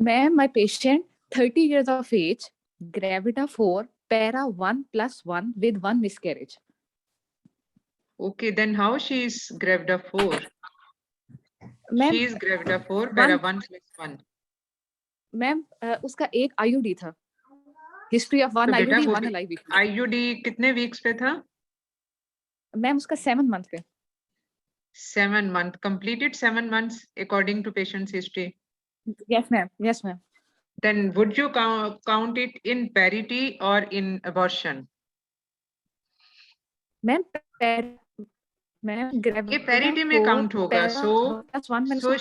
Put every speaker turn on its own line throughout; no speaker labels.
Ma'am, my patient, 30 years of age, gravida 4, para 1+1 with 1 miscarriage.
Okay, then how she is gravida 4?
Ma'am,
She is gravida 4, para 1+1.
Ma'am उसका एक IUD था, history of one
तो बेटा
IUD
वो
one alive each.
IUD कितने weeks पे था?
Ma'am उसका 7 मंथ पे।
7 month, completed 7 months according to patient's history.
Yes ma'am, yes ma'am.
Then would you count it in parity or in abortion?
Ma'am
ये parity में count होगा, so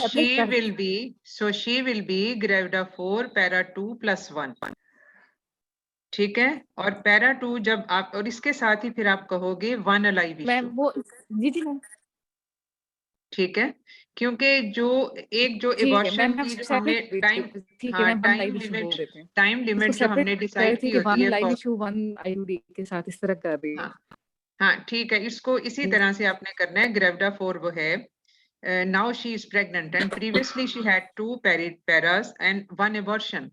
she will be gravida 4 para 2+1. ठीक है, और para 2 जब आप, और इसके साथ ही फिर आप कहोगे 1 alive
मैम
issue।
वो जी मैम
ठीक है, क्योंकि जो एक जो एबॉर्शन की जो हमने टाइम लिमिट जो हमने डिसाइड की होती है,
लाइव इशू 1 आईयूडी के साथ इस तरह कर रही है।
हाँ ठीक है, इसको इसी तरह से आपने करना है। ग्रेविडा 4 वो है, now she is pregnant and previously she had 2 Paris and 1 abortion.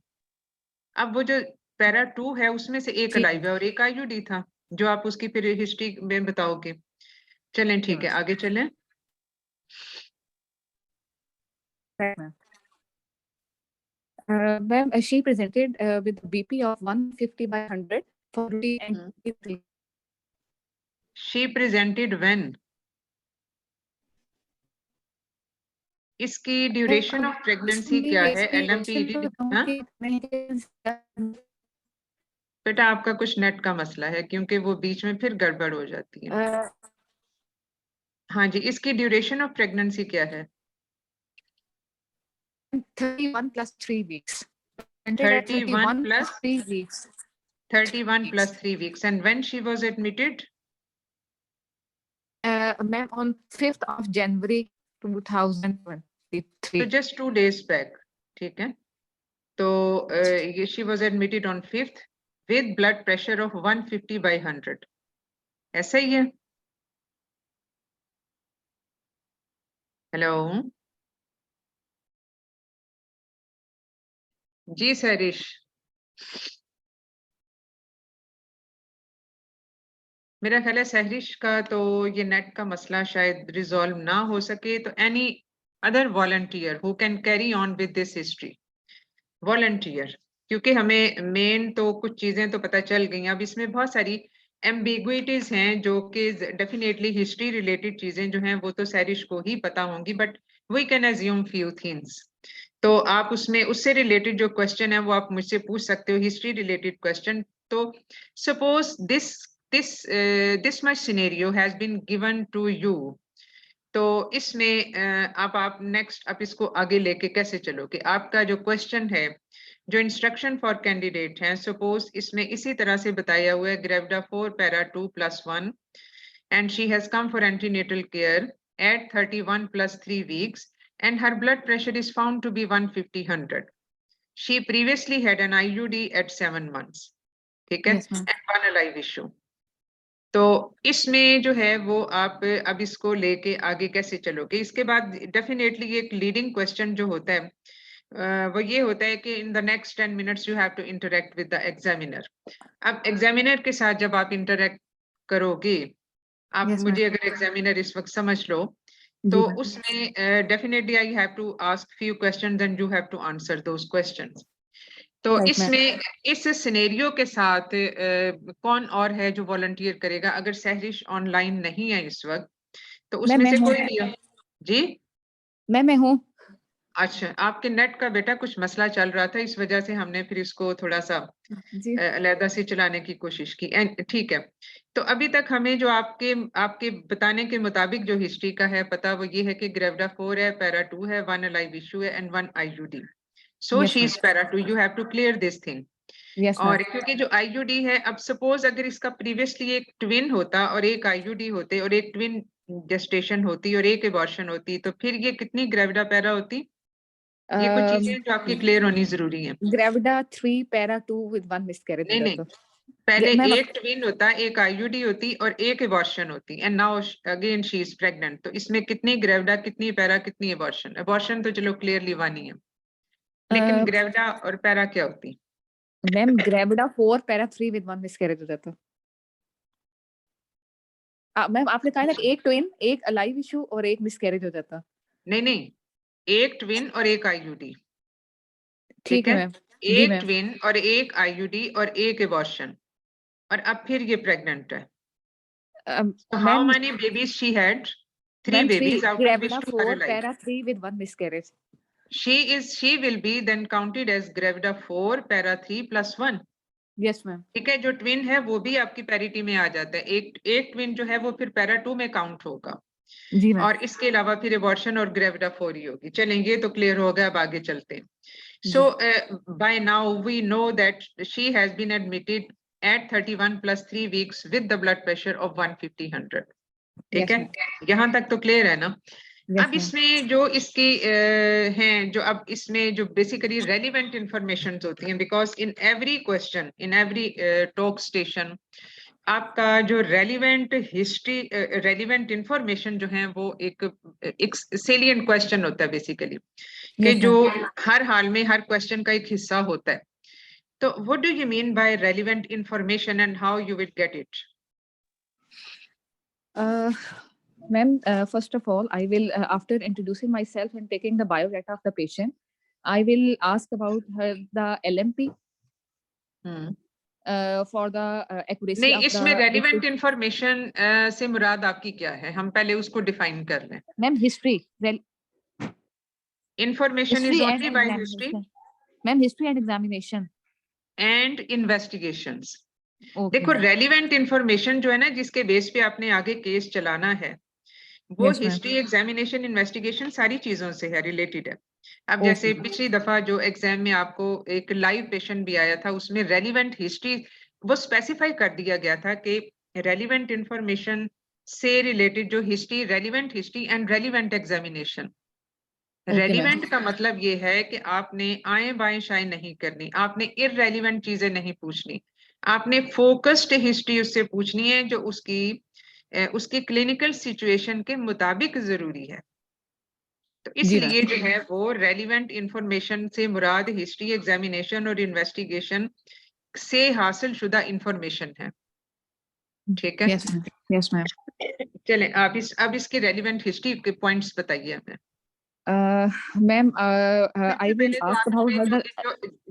अब वो जो पैरा 2 है उसमें से एक लाइव है और एक आईयूडी था, जो आप उसकी फिर हिस्ट्री में बताओगे। चलें ठीक है, आगे चलें।
Ma'am, she presented with BP of 150/100 for routine and
She presented when? इसकी ड्यूरेशन ऑफ प्रेगनेंसी क्या है? LMPD? बेटा आपका कुछ नेट का मसला है, क्योंकि वो बीच में फिर गड़बड़ हो जाती है। हाँ जी, इसकी ड्यूरेशन ऑफ प्रेगनेंसी क्या है?
31 plus 3 weeks.
31 plus
3 weeks.
31 plus 3 weeks. And when she was admitted?
Ma'am, on 5th of January 2023.
So just 2 days back. ठीक है, तो she was admitted on 5th with blood pressure of 150/100. ऐसा ही है? Hello जी सरिश, मेरा ख्याल है सहरिश का तो ये नेट का मसला शायद रिजॉल्व ना हो सके, तो any other volunteer who can carry on with this history, volunteer, क्योंकि हमें मेन तो कुछ चीजें तो पता चल गई। अब इसमें बहुत सारी एम्बिग्विटीज हैं जो कि डेफिनेटली हिस्ट्री रिलेटेड चीजें जो हैं वो तो सहरिश को ही पता होंगी, but we can assume few things. तो आप उसमें उससे रिलेटेड जो क्वेश्चन है वो आप मुझसे पूछ सकते हो, हिस्ट्री रिलेटेड क्वेश्चन। तो suppose this much scenario has been given to you, तो इसमें आप नेक्स्ट आप इसको आगे लेके कैसे चलोगे? आपका जो क्वेश्चन है, जो इंस्ट्रक्शन फॉर कैंडिडेट है, सपोज इसमें इसी तरह से बताया हुआ है, gravida 4 para 2+1 and she has come for antenatal care at 31 plus 3 weeks and her blood pressure is found to be 150/100. She previously had an IUD at 7 months. ठीक है, and 1 alive issue. तो इसमें जो है वो आप अब इसको लेके आगे कैसे चलोगे? इसके बाद डेफिनेटली एक लीडिंग क्वेश्चन जो होता है वो ये होता है कि in the next 10 minutes you have to interact with the examiner. अब एग्जामिनर के साथ जब आप इंटरेक्ट करोगे, आप मुझे अगर एग्जामिनर इस वक्त समझ लो, तो उसमें definitely I have to ask few questions and you have to answer those questions. तो इसमें इस सिनेरियो के साथ कौन और है जो वॉलंटियर करेगा? अगर सहरिश ऑनलाइन नहीं है इस वक्त, तो उसमें से कोई भी है? जी
मैं हूँ।
अच्छा, आपके नेट का बेटा कुछ मसला चल रहा था, इस वजह से हमने फिर इसको थोड़ा सा अलहदा से चलाने की कोशिश की। ठीक है, तो अभी तक हमें जो आपके बताने के मुताबिक जो हिस्ट्री का है पता, वो ये है कि ग्रेविडा 4 है, पैरा 2 है, 1 अलाइव इशू है and 1 IUD। So she is para 2. You have to clear this thing. और क्योंकि जो IUD है, अब सपोज अगर इसका प्रीवियसली एक ट्विन होता और एक IUD होते और एक ट्विन जेस्टेशन होती और एक एबॉर्शन होती, तो फिर ये कितनी ग्रेविडा पैरा होती? ये कुछ चीजें जो आपकी क्लियर होनी जरूरी है।
Gravida 3 para 2 with 1 miscarriage।
नहीं, पहले एक ट्विन होता, एक IUD होती और एक एबॉर्शन होती, and now again she is pregnant. तो इसमें कितनी ग्रेविडा, कितनी पैरा, कितनी एबॉर्शन? एबॉर्शन तो चलो क्लियरली 1 ही है। लेकिन ग्रेविडा और पैरा क्या होती?
Ma'am gravida 4 para 3 with 1 miscarriage हो जाता। मैम आपने कहा था कि एक ट्विन, एक अलाइव इशू और एक मिसकैरेज हो जाता।
नहीं नहीं, एक ट्विन और एक आईयूडी,
ठीक है मैम। जी
एक
मैम।
ट्विन और एक आईयूडी और एक एबॉर्शन, और अब फिर ये प्रेग्नेंट है। So how
ma'am
many babies she had? Three
ma'am 3
babies, out of which
gravida
2 are
4
alive.
Para 3 with 1 miscarriage.
She will be then counted as gravida 4 para 3 plus 1.
Yes ma'am.
ठीक है, जो twin है वो भी आपकी parity में आ जाता है। एक ट्विन जो है वो फिर पैरा 2 में काउंट होगा,
जी मैम।
और इसके अलावा फिर एबॉर्शन और ग्रेविडा 4 ही होगी। चलेंगे तो क्लियर हो गया, अब आगे चलते हैं। So by now we know that she has been admitted at 31 plus 3 weeks with the blood pressure of 150/100. ठीक है, यहाँ तक तो क्लियर है ना? अब इसमें जो इसकी हैं, जो अब इसमें जो बेसिकली रेलिवेंट इंफॉर्मेशन होती हैं, because in every question, in every talk station आपका जो रेलिवेंट हिस्ट्री, रेलिवेंट इंफॉर्मेशन जो है वो एक सेलिएंट क्वेश्चन होता है बेसिकली, कि जो हर हाल में हर क्वेश्चन का एक हिस्सा होता है। तो what do you mean by relevant information and how you will get it?
Ma'am, first of all, I will, after introducing myself and taking the biodata of the patient, I will ask about the LMP for the accuracy
नहीं,
of the.
इसमें relevant information से मुराद आपकी क्या है? हम पहले उसको define कर लें।
Ma'am history,
information is only by history.
Ma'am history and examination
and investigations. देखो, रेलिवेंट इंफॉर्मेशन जो है ना, जिसके बेस पे आपने आगे केस चलाना है, वो हिस्ट्री, एग्जामिनेशन, इन्वेस्टिगेशन सारी चीजों से है, रिलेटेड है। अब जैसे पिछली दफा जो एग्जाम में आपको एक लाइव पेशेंट भी आया था, उसमें रेलिवेंट हिस्ट्री वो स्पेसिफाई कर दिया गया था कि रेलिवेंट इंफॉर्मेशन से रिलेटेड जो history, relevant history and relevant examination. Relevant का मतलब ये है कि आपने आए बाएं शाएं नहीं करनी, आपने इररेलिवेंट चीजें नहीं पूछनी, आपने फोकस्ड हिस्ट्री उससे पूछनी है जो उसकी क्लिनिकल सिचुएशन के मुताबिक जरूरी है। तो इसलिए जो है वो रेलिवेंट इंफॉर्मेशन से मुराद हिस्ट्री, एग्जामिनेशन और इन्वेस्टिगेशन से हासिल शुदा इंफॉर्मेशन है। ठीक है?
Yes ma'am.
चलें, आप अब इसके रेलिवेंट हिस्ट्री के पॉइंट्स बताइए हमें।
Ma'am I will ask about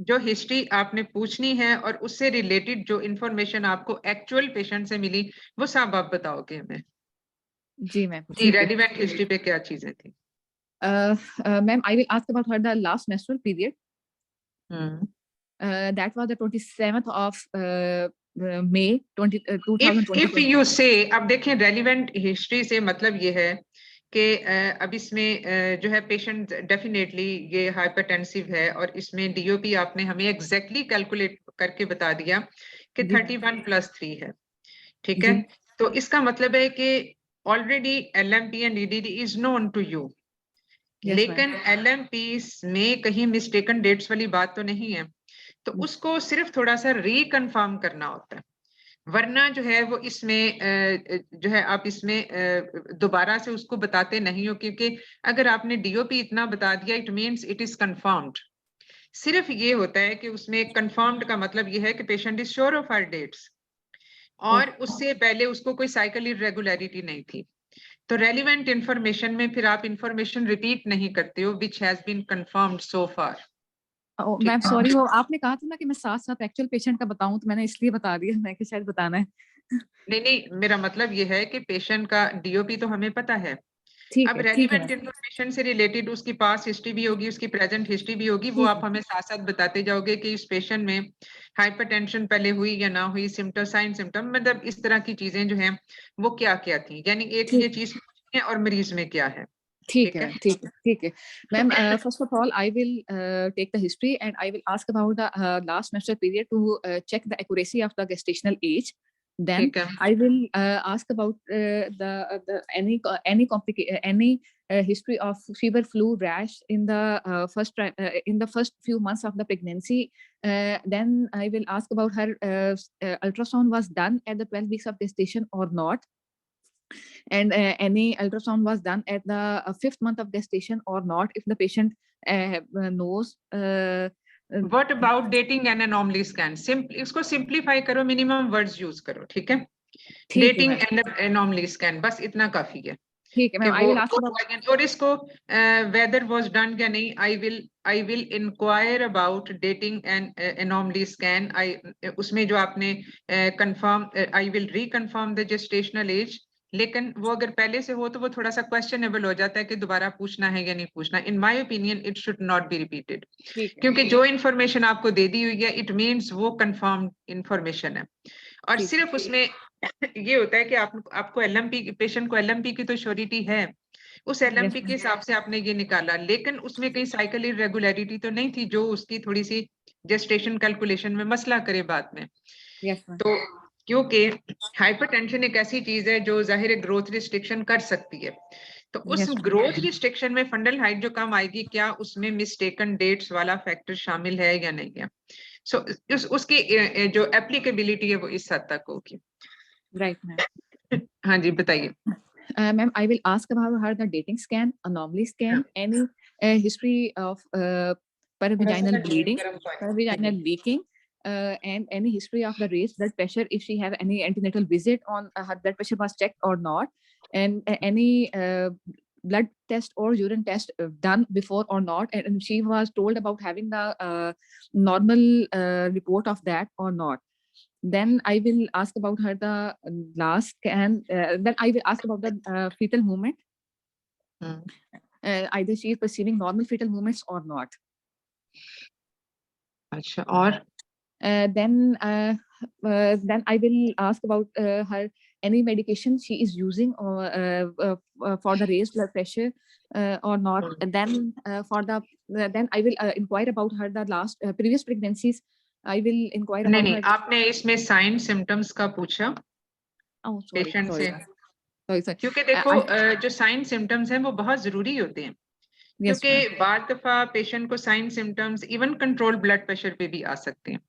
जो हिस्ट्री आपने पूछनी है और उससे रिलेटेड जो इंफॉर्मेशन आपको एक्चुअल पेशेंट से मिली, वो सब आप बताओगे हमें।
जी मैम।
जी, रेलिवेंट हिस्ट्री पे क्या चीजें थी?
Ma'am I will ask about her the last menstrual period, that was the 27th of May 2020.
If you say, अब देखें, रेलिवेंट हिस्ट्री से मतलब ये है कि अब इसमें जो है पेशेंट डेफिनेटली ये हाइपरटेंसिव है, और इसमें डीओपी आपने हमें एग्जैक्टली कैलकुलेट करके बता दिया कि 31 + 3 है। ठीक है, तो इसका मतलब है कि already LMP and EDD is known to you, लेकिन एलएमपी में कहीं मिस्टेकन डेट्स वाली बात तो नहीं है, तो उसको सिर्फ थोड़ा सा रिकन्फर्म करना होता है। वरना जो है वो इसमें जो है आप इसमें दोबारा से उसको बताते नहीं हो, क्योंकि अगर आपने डीओपी इतना बता दिया, it means it is confirmed. सिर्फ ये होता है कि उसमें कंफर्म्ड का मतलब ये है कि patient is sure of her dates, और उससे पहले उसको कोई साइकिल इरेगुलरिटी नहीं थी। तो रेलिवेंट इंफॉर्मेशन में फिर आप इंफॉर्मेशन रिपीट नहीं करते हो which has been confirmed so far.
Ma'am sorry, वो आपने कहा था ना कि मैं साथ साथ एक्चुअल पेशेंट का बताऊं, तो मैंने इसलिए बता दिया, मैं कि शायद बताना है।
नहीं नहीं, मेरा मतलब ये है कि पेशेंट का डीओपी तो हमें पता है, अब रेलिवेंट इंफॉर्मेशन से रिलेटेड उसकी पास्ट हिस्ट्री भी होगी, उसकी प्रेजेंट हिस्ट्री भी होगी, वो आप हमें साथ साथ बताते जाओगे कि इस पेशेंट में हाइपरटेंशन पहले हुई या ना हुई, सिम्टम, साइन सिम्टम, मतलब इस तरह की चीजें जो हैं वो क्या क्या थी, यानी एक ये चीज है और मरीज में क्या है।
ठीक है, ठीक है, ठीक है ma'am. First of all I will take the history and I will ask about the last menstrual period to check the accuracy of the gestational age. Then I will ask about any history of fever, flu, rash in the first few months of the pregnancy. Then I will ask about her ultrasound was done at the 12 weeks of gestation or not. And any ultrasound was done at the 5th month of gestation or not, if the patient knows.
What about dating and anomaly scan? इसको simplify करो, minimum words use करो, ठीक है? Dating and anomaly scan, बस इतना काफी है.
ठीक है ma'am, I will ask about.
और इसको whether was done या नहीं, I will inquire about dating and anomaly scan. उसमें जो आपने confirm, I will reconfirm the gestational age. लेकिन वो अगर पहले से हो तो वो थोड़ा सा क्वेश्चनेबल हो जाता है कि दोबारा पूछना है या नहीं पूछना. In my opinion it should not be repeated, क्योंकि जो इन्फॉर्मेशन आपको दे दी हुई है इट मीन्स वो कंफर्म इन्फॉर्मेशन है. और सिर्फ उसमें ये होता है कि आपको एलएमपी, पेशेंट को एलएमपी की तो श्योरिटी है, उस एलएमपी के हिसाब से आपने ये निकाला, लेकिन उसमें कहीं साइकिल इरेगुलरिटी तो नहीं थी जो उसकी थोड़ी सी जेस्टेशन कैलकुलेशन में मसला करे बाद में. तो क्योंकि हाइपरटेंशन एक ऐसी चीज है जो जाहिर है ग्रोथ रिस्ट्रिक्शन कर सकती है, तो उस ग्रोथ रिस्ट्रिक्शन में फंडल हाइट जो कम आएगी, क्या उसमें मिस्टेकन डेट्स वाला फैक्टर शामिल है या नहीं है. सो उसकी जो एप्लीकेबिलिटी है वो इस हद तक होगी.
Right ma'am.
हाँ जी बताइए.
Ma'am, I will ask about her the dating scan, anomaly scan, any history of perivaginal bleeding, perivaginal leaking, and any history of the raised blood pressure, if she have any antenatal visit on her blood pressure was checked or not, and any blood test or urine test done before or not, and she was told about having the normal report of that or not. Then I will ask about her the last scan. Then I will ask about the fetal movement. Either she is perceiving normal fetal movements or not.
अच्छा, और
then I will ask about her any medication she is using or for the raised blood pressure or not. And then then I will inquire about her the last previous pregnancies. I will inquire about
नहीं, आपने इसमें sign symptoms का पूछा patient से. क्योंकि देखो जो sign symptoms हैं वो बहुत जरूरी होते हैं, क्योंकि बाद दफा पेशेंट को sign symptoms even control blood pressure पे भी आ सकते हैं,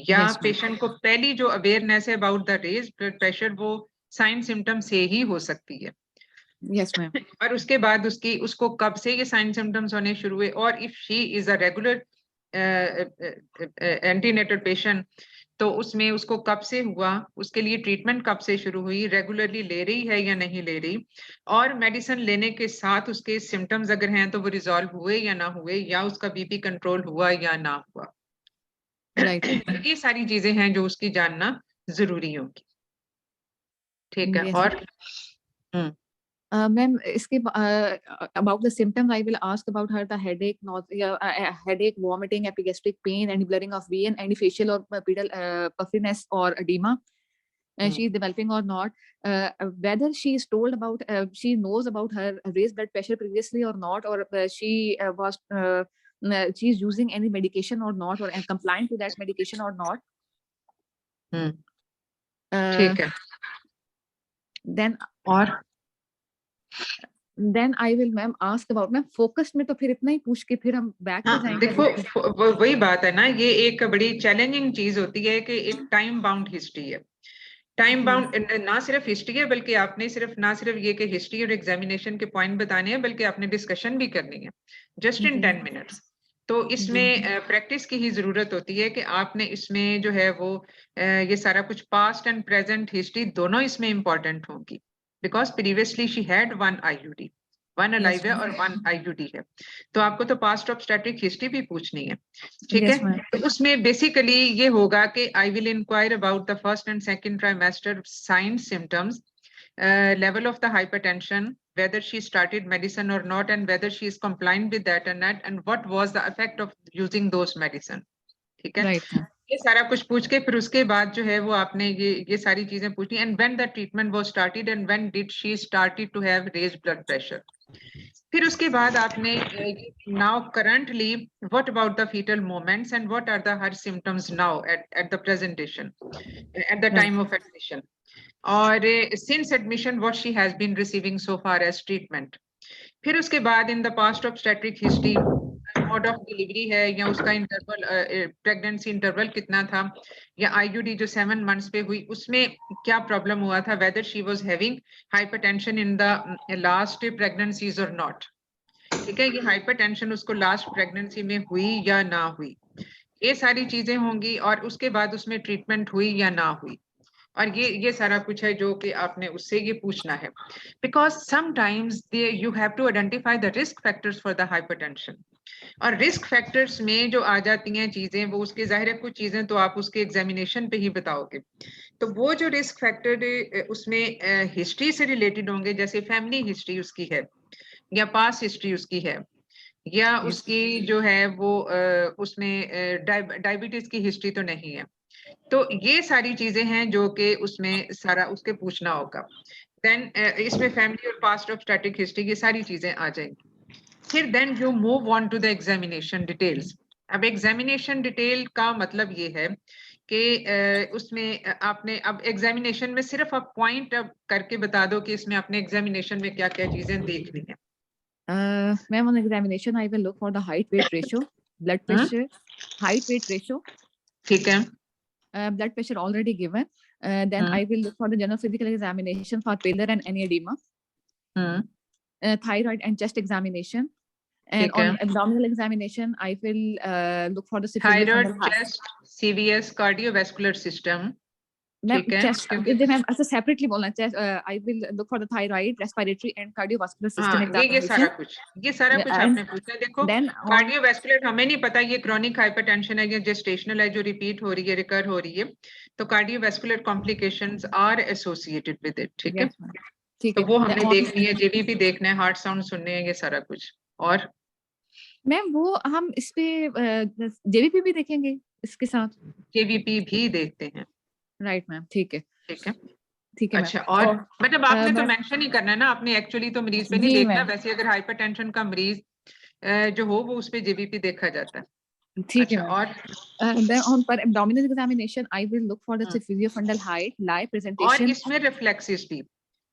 या पेशेंट को पहली जो अवेयरनेस है about the raised blood pressure वो साइन सिम्टम से ही हो सकती है.
Yes ma'am.
और उसके बाद उसको कब से ये साइन सिम्टम्स होने शुरू हुए, और if she is a regular antenatal patient तो उसमें उसको कब से हुआ, उसके लिए ट्रीटमेंट कब से शुरू हुई, रेगुलरली ले रही है या नहीं ले रही, और मेडिसिन लेने के साथ उसके सिम्टम्स अगर हैं तो वो रिजॉल्व हुए या ना हुए, या उसका बीपी कंट्रोल हुआ या ना हुआ.
राइट.
ये सारी चीजें हैं जो उसकी जानना जरूरी होगी. ठीक है. और
Ma'am, about the symptoms, I will ask about her the headache, nausea, headache, vomiting, epigastric pain, any blurring of vein, any facial or pedal puffiness or edema. She is developing or not. Whether she is told about, she knows about her raised blood pressure previously or not, or she is using any medication or not, or compliant to that medication or not.
ठीक है.
Then
और
Then I will ma'am ask about ma'am focused में तो फिर इतना ही पूछ के फिर हम बैक पे जाएंगे.
देखो वही बात है ना, ये एक बड़ी चैलेंजिंग चीज होती है कि एक टाइम बाउंड हिस्ट्री है. टाइम बाउंड ना सिर्फ हिस्ट्री है, बल्कि आपने ना सिर्फ ये कि हिस्ट्री और एग्जामिनेशन के पॉइंट बताने हैं, बल्कि आपने डिस्कशन भी करनी है जस्ट इन 10 मिनट्स. तो इसमें प्रैक्टिस की ही जरूरत होती है कि आपने इसमें जो है वो ये सारा कुछ पास्ट एंड प्रेजेंट हिस्ट्री दोनों इसमें इंपॉर्टेंट होगी, because previously she had one IUD, one alive है और वन आईयूडी है, तो आपको तो पास्ट ऑब्स्टेट्रिक हिस्ट्री भी पूछनी है. ठीक है. तो उसमें बेसिकली ये होगा कि I will inquire about the first and second trimester signs symptoms, level of the hypertension, whether she started medicine or not, and whether she is compliant with that or not, and what was the effect of using those medicine. ठीक है. ये सारा कुछ पूछ के फिर उसके बाद जो है वो आपने ये सारी चीजें पूछनी, and when the treatment was started and when did she started to have raised blood pressure. फिर उसके बाद आपने now currently what about the fetal movements and what are the her symptoms now at the presentation, at the time of admission, or since admission what she has been receiving so far as treatment. फिर उसके बाद in the past obstetric history mode of delivery है, या उसका interval, pregnancy interval कितना था, या IUD जो 7 मंथ्स पे हुई उसमें क्या प्रॉब्लम हुआ था, whether she was having hypertension in the last pregnancies और नॉट। ठीक है, ये हाइपरटेंशन उसको लास्ट प्रेगनेंसी में हुई या ना हुई, ये सारी चीजें होंगी। और उसके बाद उसमें ट्रीटमेंट हुई या ना हुई, और ये सारा कुछ है जो कि आपने उससे ये पूछना है। Because sometimes you have to identify the risk factors for the hypertension. और रिस्क फैक्टर्स में जो आ जाती हैं चीजें, वो उसके जाहिर है कुछ चीजें तो आप उसके एग्जामिनेशन पे ही बताओगे। तो वो जो रिस्क फैक्टर उसमें हिस्ट्री से रिलेटेड होंगे, जैसे फैमिली हिस्ट्री उसकी है, या पास्ट हिस्ट्री उसकी है, या उसकी जो है वो उसमें डायबिटीज की हिस्ट्री तो नहीं है। तो ये सारी चीजें हैं जो कि उसमें सारा उसके पूछना होगा। देन इसमें फैमिली और पास्ट ऑफ स्टैटिक हिस्ट्री, ये सारी चीजें आ जाएंगी। फिर then you move on to the examination details. अब एग्जामिनेशन डिटेल का मतलब ये है कि उसमें आपने अब एग्जामिनेशन में सिर्फ आप पॉइंट करके बता दो कि इसमें अपने एग्जामिनेशन में क्या क्या चीजें देखनी है।
Ma'am, on examination, I will look for the height-weight ratio, blood pressure, height-weight ratio.
ठीक है,
blood pressure already given. Then I will look for the general physical examination for pallor and any edema. Thyroid and chest examination. And on abdominal examination, I will look for the
thyroid, chest, CVS, cardiovascular system.
Ma'am, chest, ma'am, also separately बोलना chest. I will look for the thyroid, respiratory and cardiovascular system examination.
ये सारा कुछ आपने पूछा। देखो, cardiovascular हमें नहीं पता ये क्रॉनिक हाइपरटेंशन है या जेस्टेशनल है जो रिपीट हो रही है, रिकर हो रही है, तो cardiovascular complications are associated with it. ठीक है, ठीक है, तो वो हमने देखनी है, जेबीपी देखना है, हार्ट साउंड सुनने हैं, ये सारा कुछ। और
मैम वो हम इस पे जेबीपी भी देखेंगे इसके साथ, जेबीपी
भी देखते हैं।
राइट मैम, ठीक है,
ठीक है,
ठीक है।
अच्छा, और मतलब आपने तो मेंशन ही करना है ना, आपने एक्चुअली तो मरीज पे नहीं देखना। वैसे अगर हाइपरटेंशन का मरीज जो हो वो उस पे जेबीपी देखा जाता है।
ठीक है, और then on per abdominal examination I will look for the siphusofundal height, lie presentation,
और इसमें रिफ्लेक्सेस भी।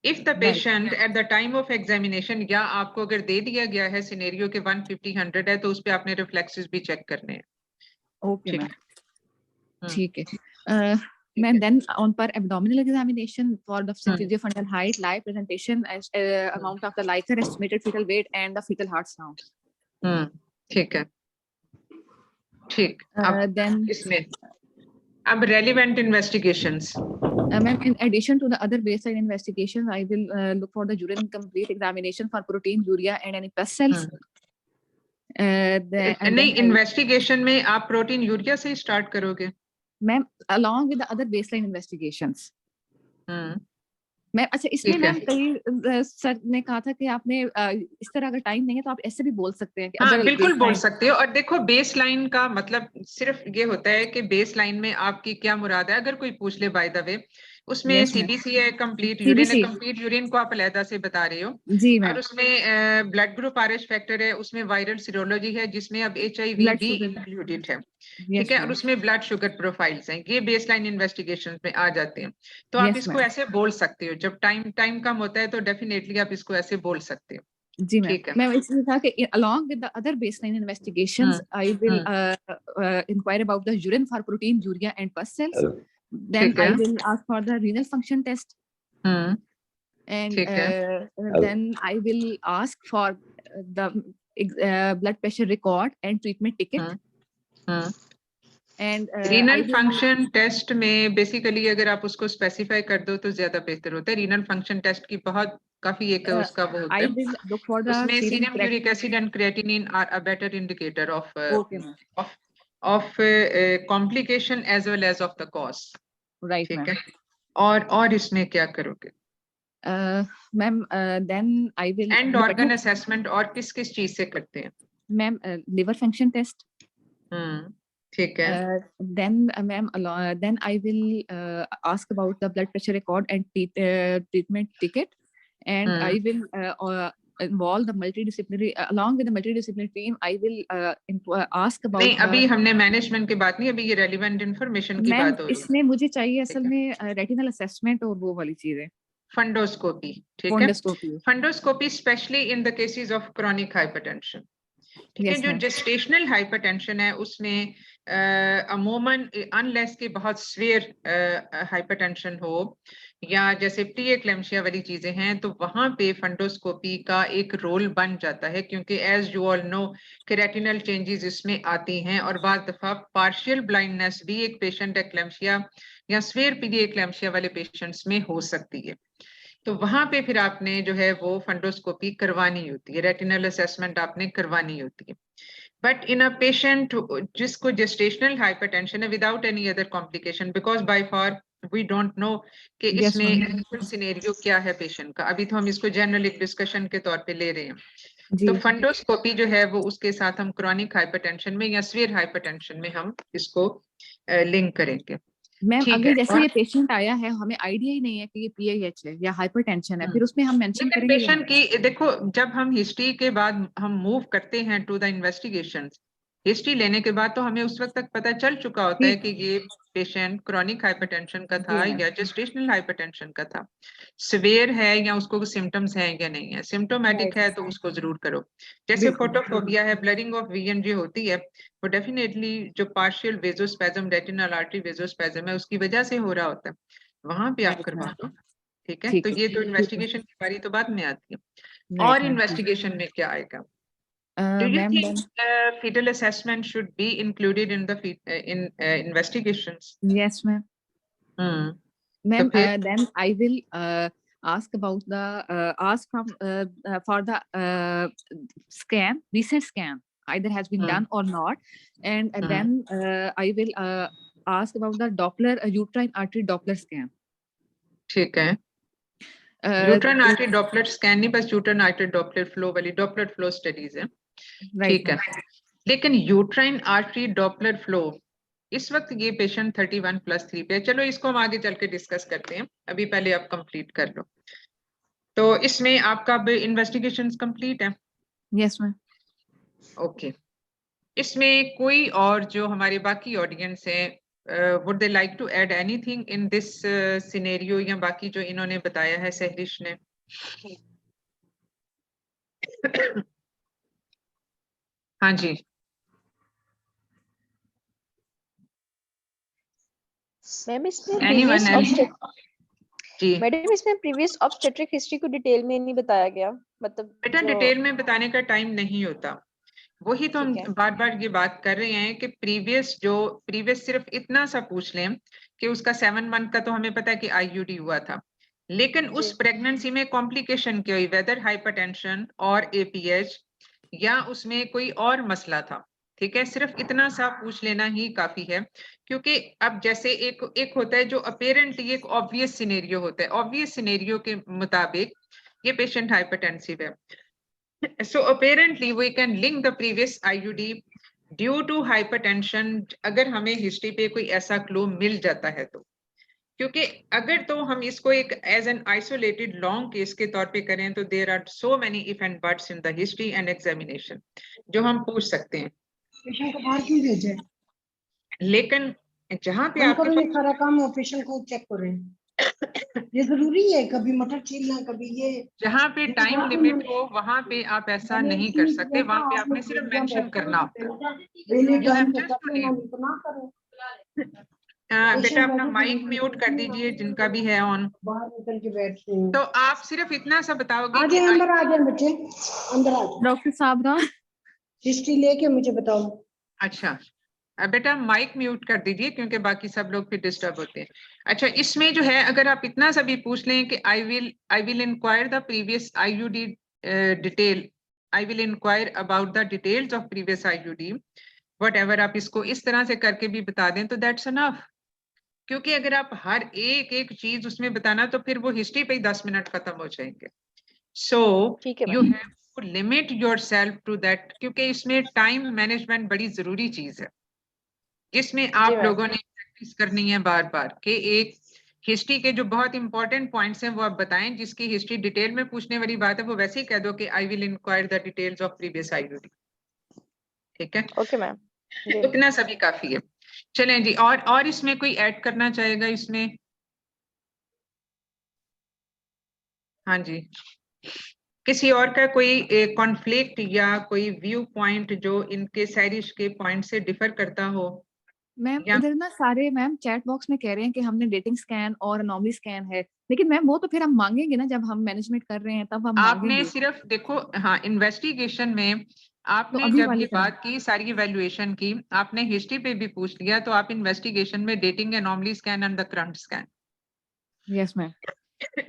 If the patient at the time of examination, या आपको अगर दे दिया गया है सिनेरियो के 150-100 है, तो उस पे आपने रिफ्लेक्सेस भी चेक करने हैं।
ओके मैम, ठीक है ma'am. Then on per abdominal examination for the siphusofundal height, lie presentation, as amount of the lighter, estimated fetal weight and the fetal heart sound.
ठीक है, ठीक।
Then
इसमें अब relevant investigations.
Ma'am, in addition to the other baseline investigations, I will look for the urine complete examination for protein, urea, and any pus cells.
नहीं, investigation में आप protein urea से start करोगे
ma'am, along with the other baseline investigations. Ma'am, अच्छा, इसमें ma'am कई sir ने कहा था कि आपने इस तरह अगर टाइम नहीं है तो आप ऐसे भी बोल सकते हैं कि
हाँ, बिल्कुल बोल सकते हो। और देखो, बेसलाइन का मतलब सिर्फ ये होता है कि बेसलाइन में आपकी क्या मुराद है। अगर कोई पूछ ले बाय द वे, उसमें सीबीसी है, कंप्लीट यूरिन है, कंप्लीट यूरिन को आप अलहदा से बता रहे हो जी मैम, और उसमें ब्लड ग्रुप आरएच फैक्टर है, उसमें वायरल सीरोलॉजी है जिसमें अब HIV भी इंक्लूडेड है। ठीक है, और उसमें ब्लड शुगर प्रोफाइल्स हैं, ये बेसलाइन इन्वेस्टिगेशन में आ जाते हैं। तो आप इसको ऐसे बोल सकते हो। जब टाइम कम होता है तो डेफिनेटली आप इसको ऐसे बोल सकते हो।
जी मैम, मैं इसलिए कहा कि along with the other baseline investigations, I will inquire about the urine for protein, urea, and pus cells. Then I will ask for the renal function test. And then I will ask for the blood pressure record and treatment ticket. And
renal function test में basically अगर आप उसको specify कर दो तो ज्यादा बेहतर होता है। रीनल फंक्शन टेस्ट की काफी एक उसका वो होता है। उसमें serum uric acid and creatinine are a better indicator of complication as well as of the cause.
Right,
ठीक है। और इसमें क्या करोगे
ma'am? Then I will
end organ assessment और किस चीज से करते हैं
मैम? Liver function test.
ठीक है।
Then ma'am, then I will ask about the blood pressure record and treatment ticket, and I will involve the multidisciplinary along with the multidisciplinary team. I will ask about
नहीं, अभी हमने management की बात नहीं, अभी ये रेलिवेंट इंफॉर्मेशन की बात हो रही है।
इसमें मुझे चाहिए असल में रेटिनल असेसमेंट और वो वाली चीजें।
फंडोस्कोपी, ठीक है। Fundoscopy specially in the cases of chronic hypertension. ठीक है। जो जेस्टेशनल हाइपरटेंशन है उसमें अमूमन अनलेस के बहुत स्वेयर हाइपरटेंशन हो या जैसे प्री एक्लेम्शिया वाली चीजें हैं, तो वहां पे फंडोस्कोपी का एक रोल बन जाता है, क्योंकि एज यू ऑल नो कि रेटिनल चेंजेस इसमें आती हैं और बाद दफा पार्शियल ब्लाइंडनेस भी एक पेशेंट एक्लेम्शिया या स्वेयर प्री एक्लेम्शिया वाले पेशेंट्स में हो सकती है। तो वहां पे फिर आपने जो है वो फंडोस्कोपी करवानी होती है, रेटिनल असेसमेंट आपने करवानी होती है। बट इन अ पेशेंट जिसको जेस्टेशनल हाइपरटेंशन है without any other complication, because by far we don't know कि इसमें एक्चुअल सिनेरियो क्या है पेशेंट का, अभी तो हम इसको जनरल एक डिस्कशन के तौर पे ले रहे हैं। तो फंडोस्कोपी जो है वो उसके साथ हम क्रॉनिक हाइपरटेंशन में या स्वीयर हाइपरटेंशन में हम इसको लिंक करेंगे।
मैम अगर जैसे ये पेशेंट आया है, हमें आइडिया ही नहीं है कि ये पीआईएच है या हाइपरटेंशन है, फिर उसमें हम मेंशन करेंगे
पेशेंट की देखो, जब हम हिस्ट्री के बाद हम मूव करते हैं टू द इन्वेस्टिगेशन, हिस्ट्री लेने के बाद तो हमें उस वक्त तक पता चल चुका होता है कि ये पेशेंट क्रॉनिक हाइपरटेंशन का था या जेस्टेशनल हाइपरटेंशन का था, सिवियर है या उसको सिम्टम्स हैं या नहीं है। सिम्टोमेटिक है तो उसको जरूर करो। जैसे फोटोफोबिया है, ब्लरिंग ऑफ विजन जो होती है वो डेफिनेटली जो पार्शियल वेजोस्पैज्म, रेटिनल आर्टरी वेजोस्पैज्म है उसकी वजह से हो रहा होता है, वहां पे आप करवा दो। ठीक है, तो ये तो इन्वेस्टिगेशन की बारी तो बाद में आती है। और इन्वेस्टिगेशन में क्या आएगा? Do you think fetal assessment should be included in the investigations?
Yes, ma'am. Ma'am, then I will ask about the ask from for the scan, recent scan, either has been done or not, and then I will ask about the Doppler uterine artery Doppler scan.
ठीक है। Uterine artery Doppler scan नहीं, बस uterine artery Doppler flow वाली Doppler flow studies है। ठीक है, लेकिन uterine artery Doppler flow इस वक्त ये पेशेंट 31+3 पे है। चलो इसको हम आगे चल के डिस्कस करते हैं, अभी पहले आप कंप्लीट कर लो। तो इसमें आपका इन्वेस्टिगेशंस कंप्लीट है?
Yes ma'am.
ओके, इसमें कोई और जो हमारे बाकी ऑडियंस हैं would they like to add anything in this scenario, या बाकी जो इन्होंने बताया है सहरिश ने? हाँ जी
मैम, इसमें मैडम इसमें प्रीवियस ऑब्स्टेट्रिक हिस्ट्री को डिटेल में नहीं बताया गया, मतलब
बेटा डिटेल में बताने का टाइम नहीं होता, वही तो हम बार बार ये बात कर रहे हैं कि प्रीवियस सिर्फ इतना सा पूछ लें कि उसका 7 मंथ का तो हमें पता है कि आईयूडी हुआ था, लेकिन उस प्रेगनेंसी में कॉम्प्लिकेशन क्या हुई, वेदर हाइपरटेंशन और एपीएच या उसमें कोई और मसला था। ठीक है, सिर्फ इतना सा पूछ लेना ही काफी है, क्योंकि अब जैसे एक होता है जो अपेरेंटली एक ऑब्वियस सिनेरियो होता है, ऑब्वियस सिनेरियो के मुताबिक ये पेशेंट हाइपरटेंसिव है, so apparently we can link the previous IUD due to hypertension, अगर हमें हिस्ट्री पे कोई ऐसा क्लू मिल जाता है तो, क्योंकि अगर तो हम इसको एक as an isolated long case के तौर पे करें तो there are so many if and buts in the history and examination जो हम पूछ सकते हैं।
पेशेंट को बाहर क्यों भेजे?
लेकिन जहाँ पे
आप सारा काम पेशेंट को चेक कर रहे हैं, ये जरूरी है, कभी मटर छीलना कभी ये,
जहाँ पे टाइम लिमिट हो वहां पे आप ऐसा नहीं कर सकते, वहां पे आपने सिर्फ मेंशन करना होता है। बेटा अपना माइक म्यूट कर दीजिए जिनका भी है ऑन।
बाहर निकल के बैठते
तो आप सिर्फ इतना सा बताओगे
कि अंदर आ जाए बच्चे, अंदर आ जाए।
डॉक्टर साहब ना
हिस्ट्री लेके मुझे बताओ।
अच्छा बेटा माइक म्यूट कर दीजिए क्योंकि बाकी सब लोग फिर डिस्टर्ब होते हैं। अच्छा, इसमें जो है अगर आप इतना सा भी पूछ लें कि I will inquire the previous IUD detail, I will inquire about the details of previous IUD, whatever, आप इसको इस तरह से करके भी बता दें तो दैट्स एनफ। क्योंकि अगर आप हर एक चीज उसमें बताना तो फिर वो हिस्ट्री पे ही 10 मिनट खत्म हो जाएंगे। So you have to limit yourself to that, क्योंकि इसमें टाइम मैनेजमेंट बड़ी जरूरी चीज है जिसमें आप लोगों ने प्रैक्टिस करनी है बार बार कि एक हिस्ट्री के जो बहुत इंपॉर्टेंट पॉइंट्स हैं वो आप बताएं, जिसकी हिस्ट्री डिटेल में पूछने वाली बात है वो वैसे ही कह दो कि I will inquire the details of previous IUD. ठीक है,
ओके मैम,
इतना सभी काफी है। चलें जी, और इसमें कोई ऐड करना चाहेगा इसमें? हाँ जी, किसी और का कोई कॉन्फ्लिक्ट या कोई व्यू पॉइंट जो इनके सैरिश के पॉइंट से डिफर करता हो?
मैम
या
इधर ना सारे मैम चैट बॉक्स में कह रहे हैं कि हमने डेटिंग स्कैन और अनोमली स्कैन है, लेकिन मैम वो तो फिर हम मांगेंगे ना, जब हम मैनेजमेंट कर रहे हैं तब हम
आपने
मांगेंगे।
सिर्फ देखो, हाँ, इन्वेस्टिगेशन में
तो
आपने
अभी
जब
वाली
ये
तरह
बात की, सारी इवैल्यूएशन की, आपने हिस्ट्री पे भी पूछ लिया, तो आप इन्वेस्टिगेशन में dating anomaly scan and the current scan,
yes ma'am.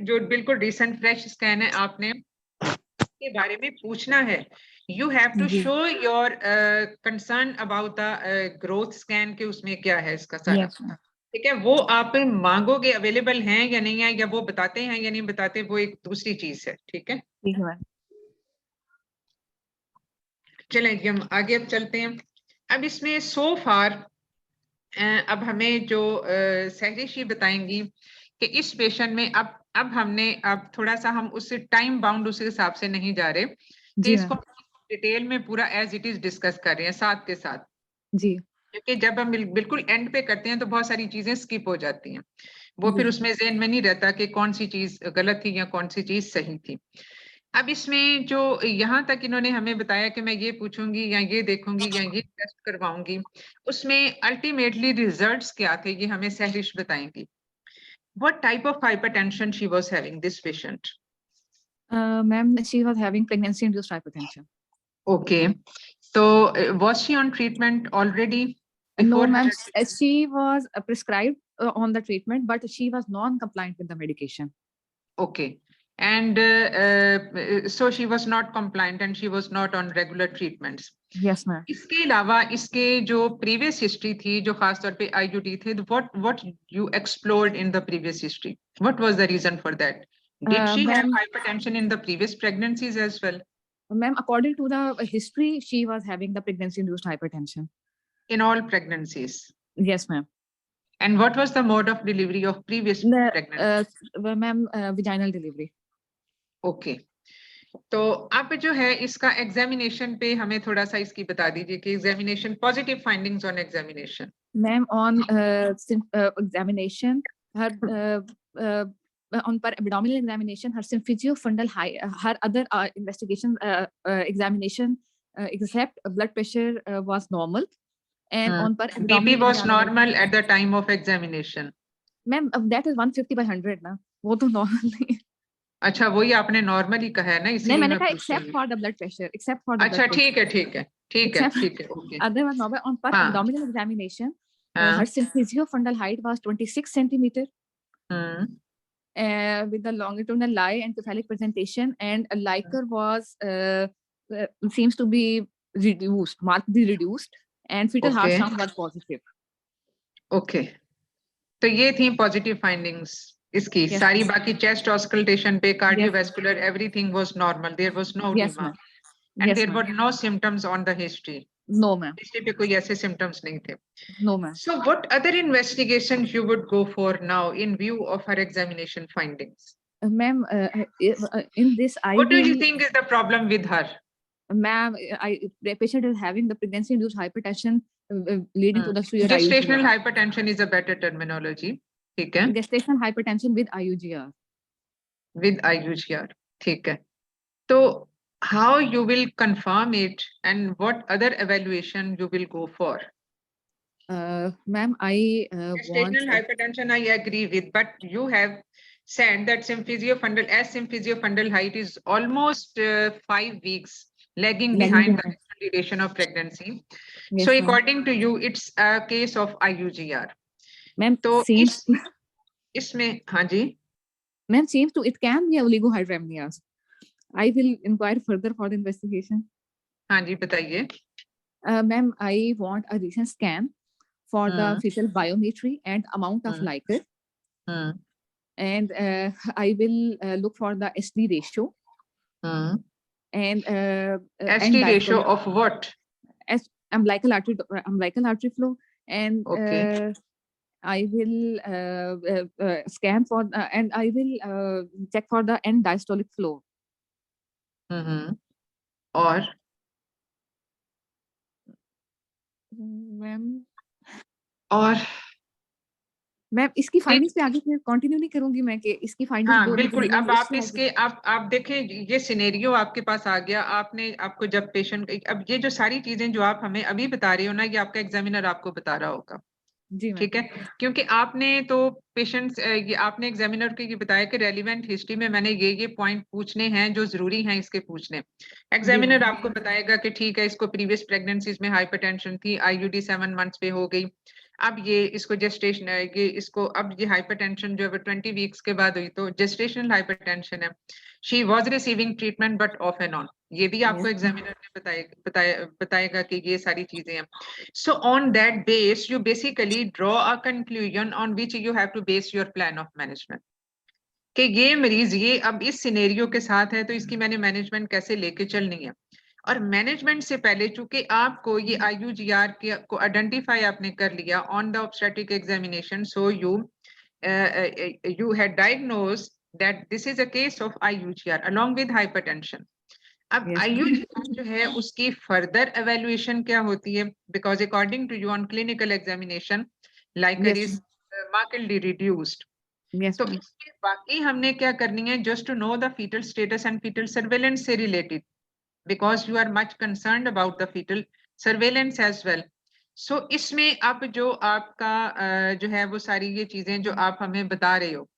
जो बिल्कुल रिसेंट फ्रेश स्कैन है, आपने के बारे में पूछना है। यू हैव टू
जी
show your concern about the growth scan के उसमें क्या है इसका सारा,
यस मैम।
ठीक है। वो आप मांगोगे अवेलेबल हैं या नहीं है, या वो बताते हैं या नहीं बताते, वो एक दूसरी चीज है, ठीक है।
ठीक है मैम।
चलें जी, हम आगे अब चलते हैं। अब इसमें सो फार अब हमें जो सहरिश ये बताएंगी कि इस पेशेंट में अब हमने अब थोड़ा सा हम उससे टाइम बाउंड उस हिसाब से नहीं जा रहे, तो
जी
इसको
मैम।
डिटेल में पूरा एज इट इज डिस्कस कर रहे हैं साथ के साथ,
जी
क्योंकि जब हम बिल्कुल एंड पे करते हैं तो बहुत सारी चीजें स्किप हो जाती हैं, वो फिर
जी
उसमें ज़हन में नहीं रहता कि कौन सी चीज गलत थी या कौन सी चीज सही थी। अब इसमें जो यहाँ तक इन्होंने हमें बताया कि मैं ये पूछूंगी या ये देखूंगी या ये टेस्ट करवाऊंगी, उसमें अल्टीमेटली रिजल्ट्स क्या थे ये हमें सहरिश बताएंगी। What type of hypertension she was having, this patient?
Ma'am she was having pregnancy induced hypertension.
Okay. So was she on treatment already
no
before
ma'am,
her?
She was prescribed on the treatment but she was non compliant with the medication.
Okay. And so she was not compliant and she was not on regular treatments.
Yes ma'am.
इसके अलावा इसके जो previous history थी, जो खास तौर पे IUD थे, what you explored in the previous history, what was the reason for that? Did she have
ma'am
hypertension in the previous pregnancies as well?
Ma'am according to the history she was having the pregnancy induced hypertension.
In all pregnancies?
Yes ma'am.
And what was the mode of delivery of previous pregnancy?
Ma'am vaginal delivery.
Okay. तो आप जो है इसका examination पे हमें थोड़ा सा इसकी बता दीजिए कि examination, positive findings on examination.
Ma'am on examination her on per abdominal examination, her symphysiofundal her other investigation examination except blood pressure was normal, and on per
BP
abdominal
was
examination,
normal at the time of examination?
Ma'am that is 150/100 ना, वो तो normal नहीं है।
अच्छा, वही आपने normal ही कहा है ना,
नहीं,
इसलिए
मैंने
मैं
कहा
पूछ रही
except
हूँ।
for the blood pressure, except for the
अच्छा,
blood pressure,
ठीक है, ठीक है, ठीक है,
except
ठीक है, okay.
other was normal. On per
हाँ
abdominal examination,
हाँ।
her symphysiofundal height was 26 centimeter.
Hmm
With the longitudinal lie and cephalic presentation, and a liquor was seems to be reduced, markedly reduced, and fetal heart
okay
sound was positive.
Okay. तो ये थी positive findings इसकी
Yes,
sorry.
ma'am.
बाकी chest auscultation पे,
Yes,
cardiovascular, everything was normal, there was no
yes,
edema,
ma'am.
and
Yes,
there
ma'am.
were no symptoms on the history.
No, ma'am.
History पे कोई ऐसे symptoms नहीं थे।
No, ma'am.
So what other investigations you would go for now in view of her examination findings?
Ma'am, in this I
What do you
will,
think is the problem with her?
ma'am, the patient is having the pregnancy-induced hypertension leading to the severe
Gestational
IUGR.
hypertension is a better terminology. ठीक है,
Gestational hypertension with IUGR.
with IUGR. ठीक है। तो how you will confirm it and what other evaluation you will go for?
Ma'am, I want.
Gestational hypertension I agree with, but you have said that symphysiofundal height is almost 5 weeks lagging behind the natural duration of pregnancy.
Yes,
So
ma'am.
according to you, it's a case of IUGR.
Ma'am,
तो
seems
इसमें हाँ जी,
ma'am, seems to it can be oligohydramnios. I will inquire further for the investigation.
हाँ जी, बताइए।
Ma'am, I want a recent scan for the fetal biometry and amount of liquor. And I will look for the SD ratio. And
SD ratio of what?
As umbilical artery flow. And
Okay.
I will scan for and I will check for the end diastolic flow.
और
Ma'am,
और
ma'am इसकी findings पे आगे फिर continue नहीं करूंगी मैं कि इसकी फाइंडिंग्स
हाँ
जो
बिल्कुल, अब आप इसके आप देखें, ये सिनेरियो आपके पास आ गया, आपको जब पेशेंट, अब ये जो सारी चीजें जो आप हमें अभी बता रहे हो ना, ये आपका एग्जामिनर आपको बता रहा होगा।
जी मैम।
ठीक है, क्योंकि आपने तो पेशेंट्स, ये आपने एग्जामिनर को ये बताया कि रेलिवेंट हिस्ट्री में मैंने ये पॉइंट पूछने हैं जो जरूरी हैं इसके पूछने। एग्जामिनर आपको बताएगा कि ठीक है, इसको प्रीवियस प्रेगनेंसीज में हाइपरटेंशन थी, आईयूडी 7 मंथ्स पे हो गई, अब ये इसको जेस्टेशन है, ये इसको अब ये हाइपरटेंशन जो है 20 वीक्स के बाद हुई, तो जेस्टेशनल हाइपरटेंशन है, she was receiving treatment but of and on, ये भी आपको एग्जामिनर ने बताएगा कि ये सारी चीजें हैं। So on that base, you basically draw a conclusion on which you have to base your plan of management. कि ये मरीज ये अब इस सिनेरियो के साथ है, तो इसकी मैंने मैनेजमेंट कैसे लेके चलनी है। और मैनेजमेंट से पहले चूंकि आपको ये IUGR को आइडेंटिफाई आपने कर लिया on the obstetric examination, so you had diagnosed that this is a case of IUGR along with hypertension. अब IUGR जो है उसकी फर्दर एवेल्युएशन क्या होती है, because according to you on clinical examination liquor is markedly reduced. तो इसके बाकी हमने क्या करनी है, just to know the fetal status and fetal surveillance से related, because you are much concerned about the fetal surveillance as well. So इसमें अब जो आपका जो है वो सारी ये चीजें जो आप हमें बता रहे हो,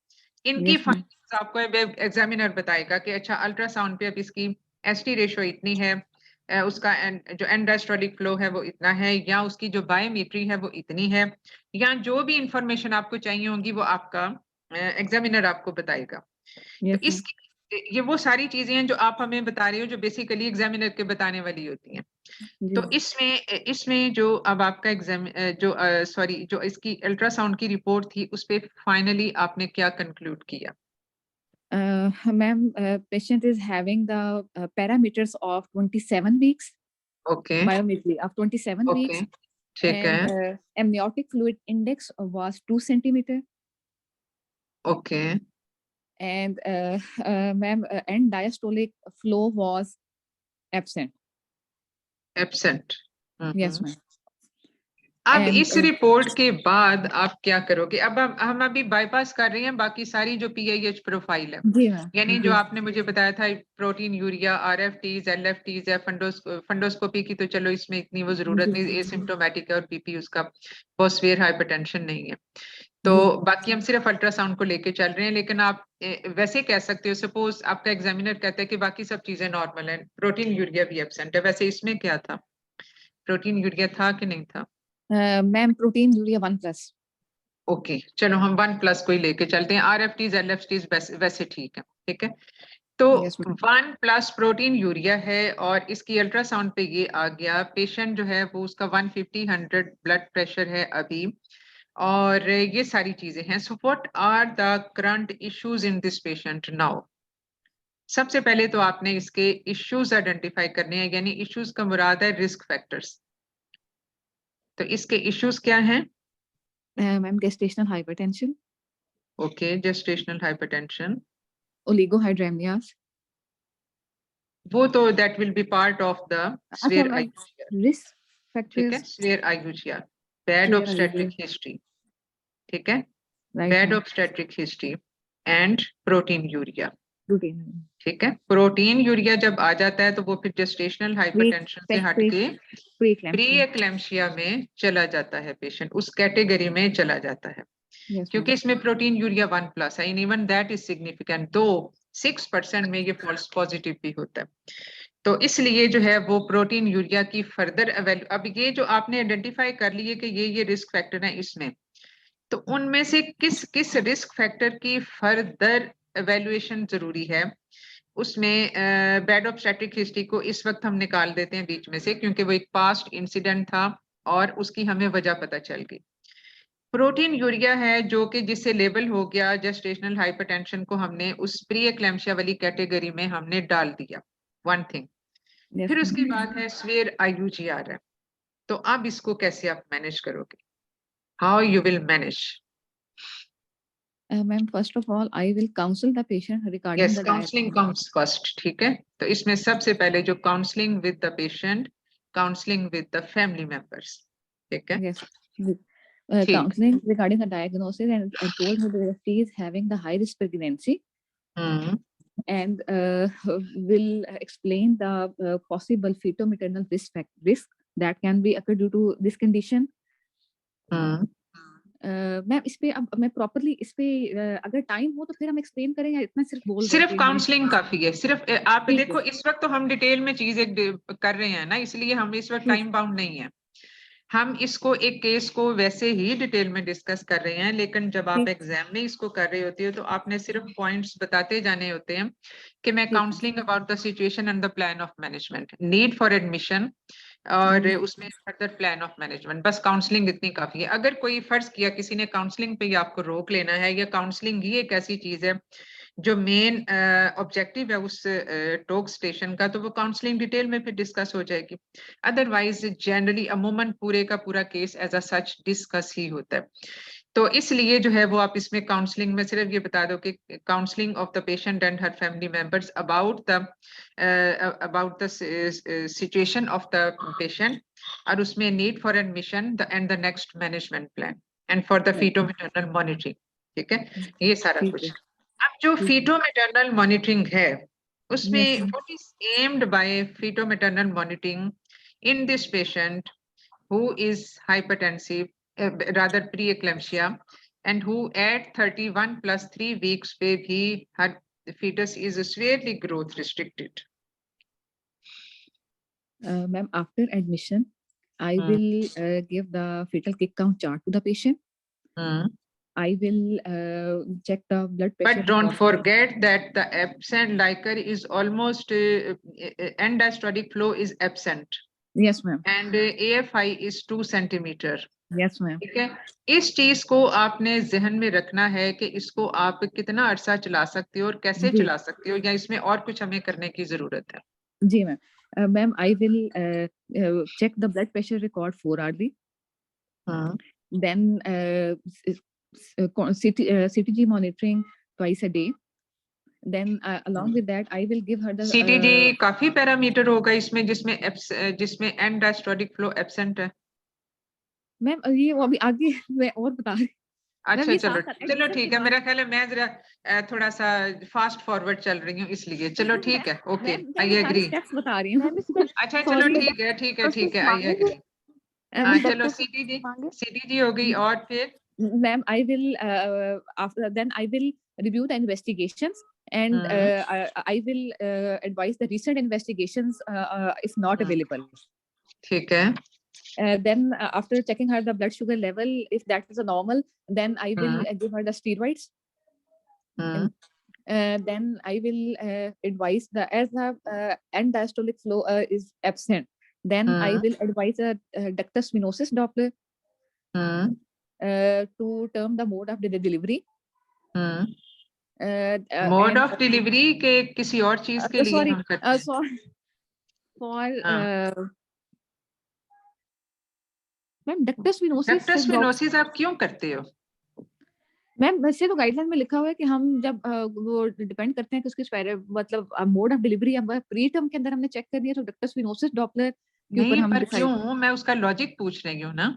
इनकी फाइंडिंग्स आपको एग्जामिनर बताएगा कि अच्छा अल्ट्रासाउंड पे अब इसकी एसटी रेशो इतनी है, उसका जो एंडास्ट्रोलिक फ्लो है वो इतना है, या उसकी जो बायोमेट्री है वो इतनी है, या जो भी इंफॉर्मेशन आपको चाहिए होगी वो आपका एग्जामिनर आपको बताएगा। तो इसकी ये वो सारी चीजें हैं जो आप हमें बता रहे हो, जो बेसिकली एग्जामिनर के बताने वाली होती हैं। तो इसमें जो अब आपका एग्जाम जो इसकी अल्ट्रासाउंड की रिपोर्ट थी, उस पे फाइनली आपने क्या कंक्लूड किया?
Ma'am, patient is having the parameters of 27 weeks.
Okay.
Biometry of 27 weeks.
ठीक है.
And amniotic fluid index was 2 centimeter.
Okay.
And ma'am, end diastolic flow was absent.
Absent.
Yes, ma'am.
अब इस report के बाद आप क्या करोगे? अब हम अभी बाईपास कर रहे हैं बाकी सारी जो PIH प्रोफाइल है, यानी जो आपने मुझे बताया था प्रोटीन यूरिया, RFTs, LFTs है, फंडोस्कोपी की तो चलो इसमें इतनी वो जरूरत नहीं, एसिम्प्टोमेटिक है और BP उसका बहुत सीवियर हाइपरटेंशन नहीं है, तो बाकी हम सिर्फ अल्ट्रासाउंड को लेके चल रहे हैं। लेकिन आप वैसे कह सकते हो, सपोज आपका एग्जामिनर कहता है कि बाकी सब चीजें नॉर्मल है, प्रोटीन यूरिया भी एब्सेंट है, वैसे इसमें क्या था, प्रोटीन यूरिया था कि नहीं था?
Ma'am protein urea 1+।
ओके, चलो हम 1+ को ही लेके चलते हैं, RFTs LFTs वैसे ठीक है, ठीक है। तो 1+ प्रोटीन यूरिया है और इसकी अल्ट्रासाउंड पे ये आ गया, पेशेंट जो है वो उसका 150-100 ब्लड प्रेशर है अभी, और ये सारी चीजें हैं। So what are the current issues in this patient now? सबसे पहले तो आपने इसके इश्यूज आइडेंटिफाई करने हैं, यानी इश्यूज का मुराद है रिस्क फैक्टर्स। तो इसके इश्यूज क्या हैं?
Ma'am gestational hypertension.
Okay, gestational hypertension,
oligohydramnios,
वो तो that will be part of the severe
risk factors,
ठीक है, severe IUGR, bad obstetric history, ठीक है, bad obstetric history and proteinuria, ठीक है। प्रोटीन यूरिया जब आ जाता है तो वो फिर जेस्टेशनल हाइपरटेंशन से हटके प्री एक्लेम्शिया में चला जाता है, पेशेंट उस कैटेगरी में चला जाता है, क्योंकि इसमें प्रोटीन यूरिया 1+ है, इवन दैट इज सिग्निफिकेंट, तो 6% में ये फॉल्स पॉजिटिव भी होता है। तो इसलिए जो है वो प्रोटीन यूरिया की फर्दर अब ये जो आपने आइडेंटिफाई कर लिए कि ये रिस्क फैक्टर है इसमें, तो उनमें से किस रिस्क फैक्टर की फर्दर एवेल्युएशन जरूरी है, उसमें बैड ऑब्स्टेट्रिक हिस्ट्री को इस वक्त हम निकाल देते हैं बीच में से, क्योंकि वो एक पास्ट इंसिडेंट था और उसकी हमें वजह पता चल गई। प्रोटीन यूरिया है जो कि जिससे लेबल हो गया जेस्टेशनल हाइपरटेंशन को हमने उस प्री एक्लेम्शिया वाली कैटेगरी में हमने डाल दिया, वन थिंग। फिर उसके बाद है स्वेयर IUGR है, तो अब इसको कैसे आप मैनेज करोगे? How you will manage?
Ma'am, first of all, I will counsel the patient regarding
yes,
the
counseling comes first, ठीक है। तो इसमें सबसे पहले जो counselling with the patient, counselling with the family members, ठीक है।
Yes. counseling regarding the diagnosis and told her that she is having the high risk pregnancy. And will explain the possible fetal-maternal risk that can be occur due to this condition. Ma'am इस पे अब मैं properly इस पे अगर time हो तो फिर हम एक्सप्लेन करें या इतना सिर्फ बोल
सिर्फ काउंसलिंग काफी है, सिर्फ आप देखो इस वक्त तो हम डिटेल में चीजें कर रहे हैं ना, इसलिए हम इस वक्त टाइम बाउंड नहीं है, हम इसको एक केस को वैसे ही डिटेल में डिस्कस कर रहे हैं, लेकिन जब आप एग्जाम में इसको कर रहे होते हो तो आपने सिर्फ पॉइंट्स बताते जाने होते हैं कि मैं counselling about the situation and the plan of management, need for admission और उसमें फर्दर प्लान ऑफ मैनेजमेंट, बस काउंसलिंग इतनी काफी है। अगर कोई फर्ज किया किसी ने काउंसलिंग पे आपको रोक लेना है, या काउंसलिंग ही एक ऐसी चीज है जो मेन ऑब्जेक्टिव है उस टॉक स्टेशन का, तो वो काउंसलिंग डिटेल में फिर डिस्कस हो जाएगी। अदरवाइज जनरली अमूमन पूरे का पूरा case as a such discuss ही होता है। तो इसलिए जो है वो आप इसमें काउंसलिंग में सिर्फ ये बता दो कि counselling of the patient and her family members about the situation of the patient, और उसमें need for admission and the next management plan and for the feto-maternal monitoring. ठीक है, ये सारा कुछ। अब जो फीटो-मैटरनल मॉनिटरिंग है उसमें what is aimed by fetomaternal monitoring in this patient who is hypertensive, rather pre-eclampsia, and who at 31 plus 3 weeks पे भी her fetus is severely growth restricted.
Ma'am, after admission, I will give the fetal kick count chart to the patient. I will check the blood pressure.
But don't forget that the absent liquor is almost end diastolic flow is absent.
Yes, ma'am.
And AFI is 2 centimeter.
Yes, ma'am.
ठीक है, इस चीज को आपने जहन में रखना है कि इसको आप कितना अरसा चला सकते हो और कैसे चला सकते हो, या इसमें और कुछ हमें करने की जरूरत है?
जी ma'am, ma'am I will check the blood pressure record 4 hourly. Then CTG monitoring twice a day. Then along with that I will give her the
CTG काफी पैरामीटर होगा इसमें जिसमें एंड डायस्टोलिक फ्लो एब्सेंट है।
Ma'am ये वो अभी आगे मैं और बता रही।
अच्छा चलो ठीक है, मेरा ख्याल है मैं जरा थोड़ा सा फास्ट फॉरवर्ड चल रही हूँ इसलिए। चलो ठीक है, ओके, आई एग्री।
स्टेप्स बता रही हूँ।
अच्छा चलो ठीक है आई एग्री। चलो सीटीजी हो गई, और फिर
ma'am I will after then I will review the investigations and I will advise the recent investigations if not available.
ठीक है।
Then after checking her the blood sugar level, if that is a normal, then I will give her the steroids. Then I will advise as the end diastolic flow is absent, then I will advise a ductus venosus Doppler to term the mode of the delivery.
Mode of delivery के किसी और चीज के लिए हम करते हैं।
Ma'am ductus venosus
आप क्यों करते हो?
मैम वैसे तो गाइडलाइन में लिखा हुआ है कि हम जब वो डिपेंड करते हैं कि उसके मतलब मोड ऑफ डिलीवरी हम प्री टर्म के अंदर हमने चेक कर दिया, तो डक्टस विनोसिस डॉपलर के ऊपर हम
क्यों, मैं उसका लॉजिक पूछ रही हूँ ना।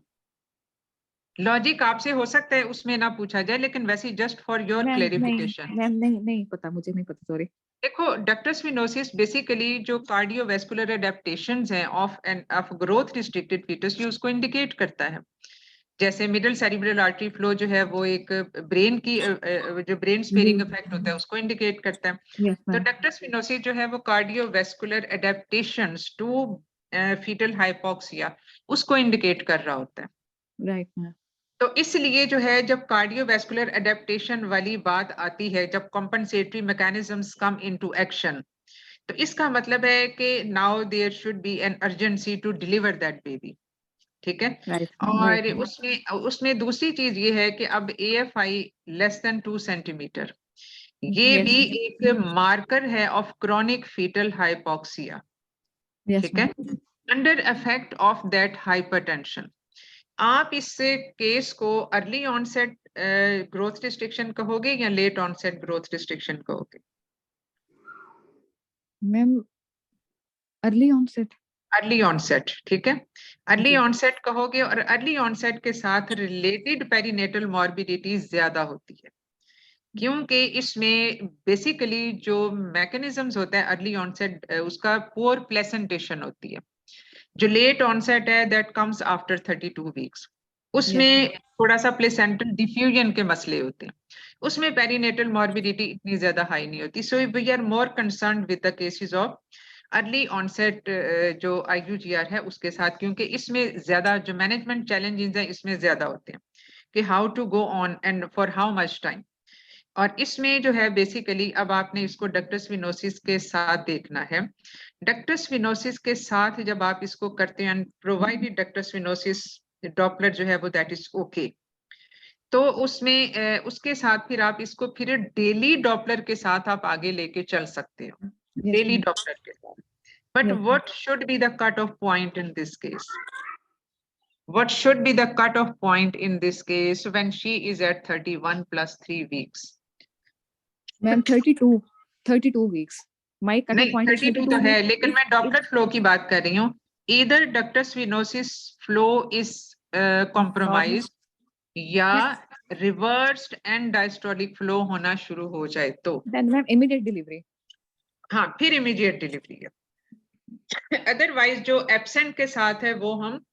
लॉजिक आपसे हो सकता है उसमें ना पूछा जाए, लेकिन वैसे जस्ट फॉर योर क्लेरिफिकेशन।
नहीं पता, मुझे नहीं पता, सॉरी।
देखो डक्टस विनोसिस बेसिकली जो कार्डियोवैस्कुलर एडेप्टेशंस हैं ऑफ ग्रोथ रिस्ट्रिक्टेड फीटस, ये उसको इंडिकेट करता है। जैसे मिडिल सेरिब्रल आर्टरी फ्लो जो है वो एक ब्रेन की जो ब्रेन स्पेयरिंग इफेक्ट होता है उसको इंडिकेट करता है। तो डक्टस विनोसिस जो है वो cardiovascular adaptations to fetal hypoxia उसको इंडिकेट कर रहा होता है।
Right ma'am.
तो इसलिए जो है जब कार्डियोवैस्कुलर एडेप्टेशन वाली बात आती है, जब compensatory mechanisms come into action, तो इसका मतलब है कि now there should be an urgency to deliver that baby. ठीक है, और उसमें दूसरी चीज ये है कि अब AFI लेस देन 2 सेंटीमीटर, ये भी एक मार्कर है ऑफ क्रॉनिक फीटल हाइपोक्सिया। ठीक है, under effect of that hypertension. आप इस केस को अर्ली ऑनसेट ग्रोथ रिस्ट्रिक्शन कहोगे या लेट ऑनसेट ग्रोथ रिस्ट्रिक्शन कहोगे?
Ma'am early onset.
Early onset, ठीक है, अर्ली ऑनसेट कहोगे, और अर्ली ऑनसेट के साथ रिलेटेड पेरीनेटल मॉर्बिडिटी ज्यादा होती है, क्योंकि इसमें बेसिकली जो मैकेनिज्म्स होता है अर्ली ऑनसेट, उसका पुअर प्लेसेंटेशन होती है। जो लेट ऑनसेट है दैट कम्स आफ्टर 32 वीक्स, उसमें थोड़ा सा प्लेसेंटल डिफ्यूजन के मसले होते हैं, उसमें पेरीनेटल मॉर्बिडिटी इतनी ज्यादा हाई नहीं होती। So we are more concerned with the cases of early onset जो IUGR है उसके साथ, क्योंकि इसमें ज्यादा जो मैनेजमेंट चैलेंजेस हैं इसमें ज्यादा होते हैं कि how to go on and for how much time. और इसमें जो है बेसिकली अब आपने इसको डक्टस विनोसिस के साथ देखना है। डक्टस विनोसिस के साथ जब आप इसको करते हैं, प्रोवाइडेड डक्टस विनोसिस डॉपलर जो है वो दैट इज ओके, तो उसमें उसके साथ फिर आप इसको फिर डेली डॉपलर के साथ आप आगे लेके चल सकते हो, डेली डॉपलर के साथ। But what should be the cut off point in this case? What should be the cutoff point in this case when she is at 31 plus 3 weeks?
Ma'am, 32 weeks. My cutoff point is
32 तो है, लेकिन मैं Doppler flow की बात कर रही हूँ। Either ductus venosus flow is compromised या reversed and diastolic flow होना शुरू हो जाए तो
then ma'am immediate delivery.
हाँ, फिर immediate delivery है। अदरवाइज जो एब्सेंट के साथ है वो हम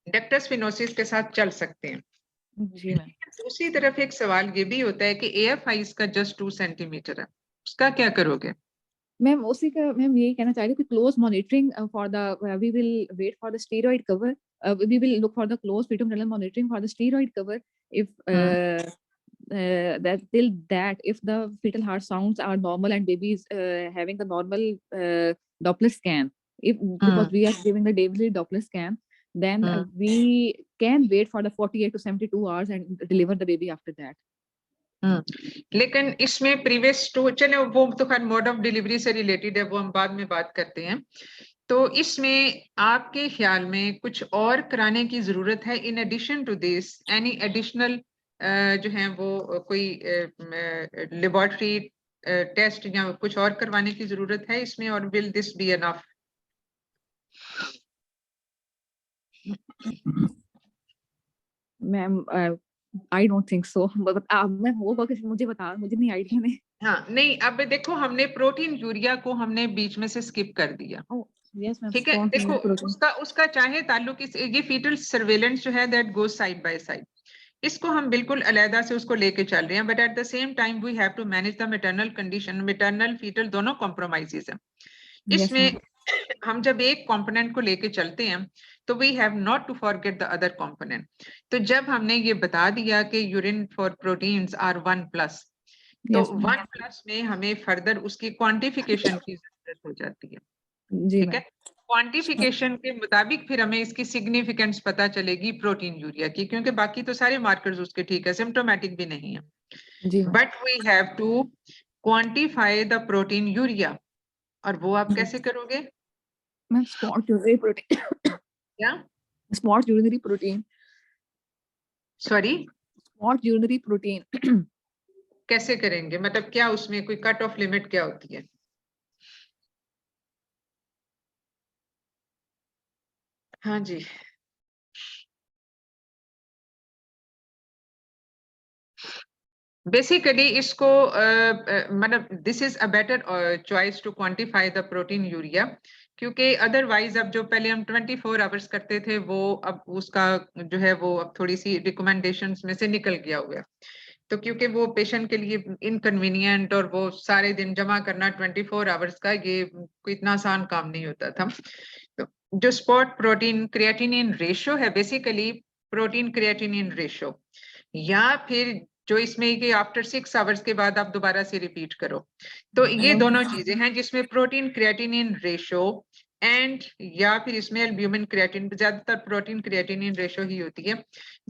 डक्टस विनोसिस के साथ चल सकते हैं।
जी मैम।
दूसरी तरफ एक सवाल ये भी होता है कि AFI का जस्ट 2 सेंटीमीटर है, उसका क्या करोगे?
मैम उसी का मैम यही कहना चाह रही हूँ कि close monitoring for the we will wait for the steroid cover, we will look for the close fetal monitoring for the steroid cover if that till that if the fetal heart sounds are normal and baby is having the normal Doppler scan, if because we are giving the daily Doppler scan, then we can wait for the 48 to 72 hours and deliver the baby after that.
लेकिन इसमें previous to, चलो वो तो खैर mode of delivery से related है, वो हम बाद में बात करते हैं। तो इसमें आपके ख्याल में कुछ और कराने की जरूरत है in addition to this? Any additional जो है वो कोई लेबोरेटरी टेस्ट या कुछ और करवाने की जरूरत है इसमें, और will this be enough?
Ma'am I don't think so, but मैं होगा कि मुझे बता, मुझे नहीं आइडिया नहीं।
हाँ नहीं, अब देखो हमने प्रोटीन यूरिया को हमने बीच में से स्किप कर दिया। ठीक है, देखो उसका चाहे ताल्लुक ये फीटल सर्वेलेंस जो है that goes side by side, इसको हम बिल्कुल अलहदा से उसको लेके चल रहे हैं, but at the same time we have to manage the maternal condition. Maternal fetal दोनों कॉम्प्रोमाइजेस हैं इसमें। हम जब एक कंपोनेंट को लेके चलते हैं तो we have not to forget the other component. तो जब हमने ये बता दिया कि यूरिन फॉर प्रोटीन्स आर 1+, तो 1+ में हमें फर्दर उसकी क्वांटिफिकेशन की जरूरत हो जाती है। ठीक है, क्वांटिफिकेशन के मुताबिक फिर हमें इसकी सिग्निफिकेंस पता चलेगी प्रोटीन यूरिया की, क्योंकि बाकी तो सारे मार्कर्स उसके ठीक है, सिम्टोमेटिक भी नहीं है, but we have to quantify the proteinuria. और वो आप कैसे करोगे?
Ma'am spot urinary protein.
क्या?
Spot urinary protein.
Sorry,
spot urinary protein
कैसे करेंगे? मतलब क्या उसमें कोई कट ऑफ लिमिट क्या होती है? हाँ जी, बेसिकली इसको मतलब this is a better choice to quantify the proteinuria, क्योंकि अदरवाइज अब जो पहले हम 24 आवर्स करते थे वो अब उसका जो है वो अब थोड़ी सी रिकमेंडेशंस में से निकल गया हुआ है। तो क्योंकि वो पेशेंट के लिए इनकन्वीनियंट और वो सारे दिन जमा करना 24 आवर्स का, ये कोई इतना आसान काम नहीं होता था। तो जो स्पॉट प्रोटीन क्रिएटिनिन रेशियो है, बेसिकली प्रोटीन क्रिएटिनिन रेशियो, या फिर जो इसमें कि आफ्टर 6 आवर्स के बाद आप दोबारा से रिपीट करो, तो ये दोनों चीजें हैं जिसमें प्रोटीन क्रिएटिनिन रेशियो एंड या फिर इसमें एल्ब्यूमिन क्रिएटिन, ज्यादातर प्रोटीन क्रिएटिनिन रेशियो ही होती है,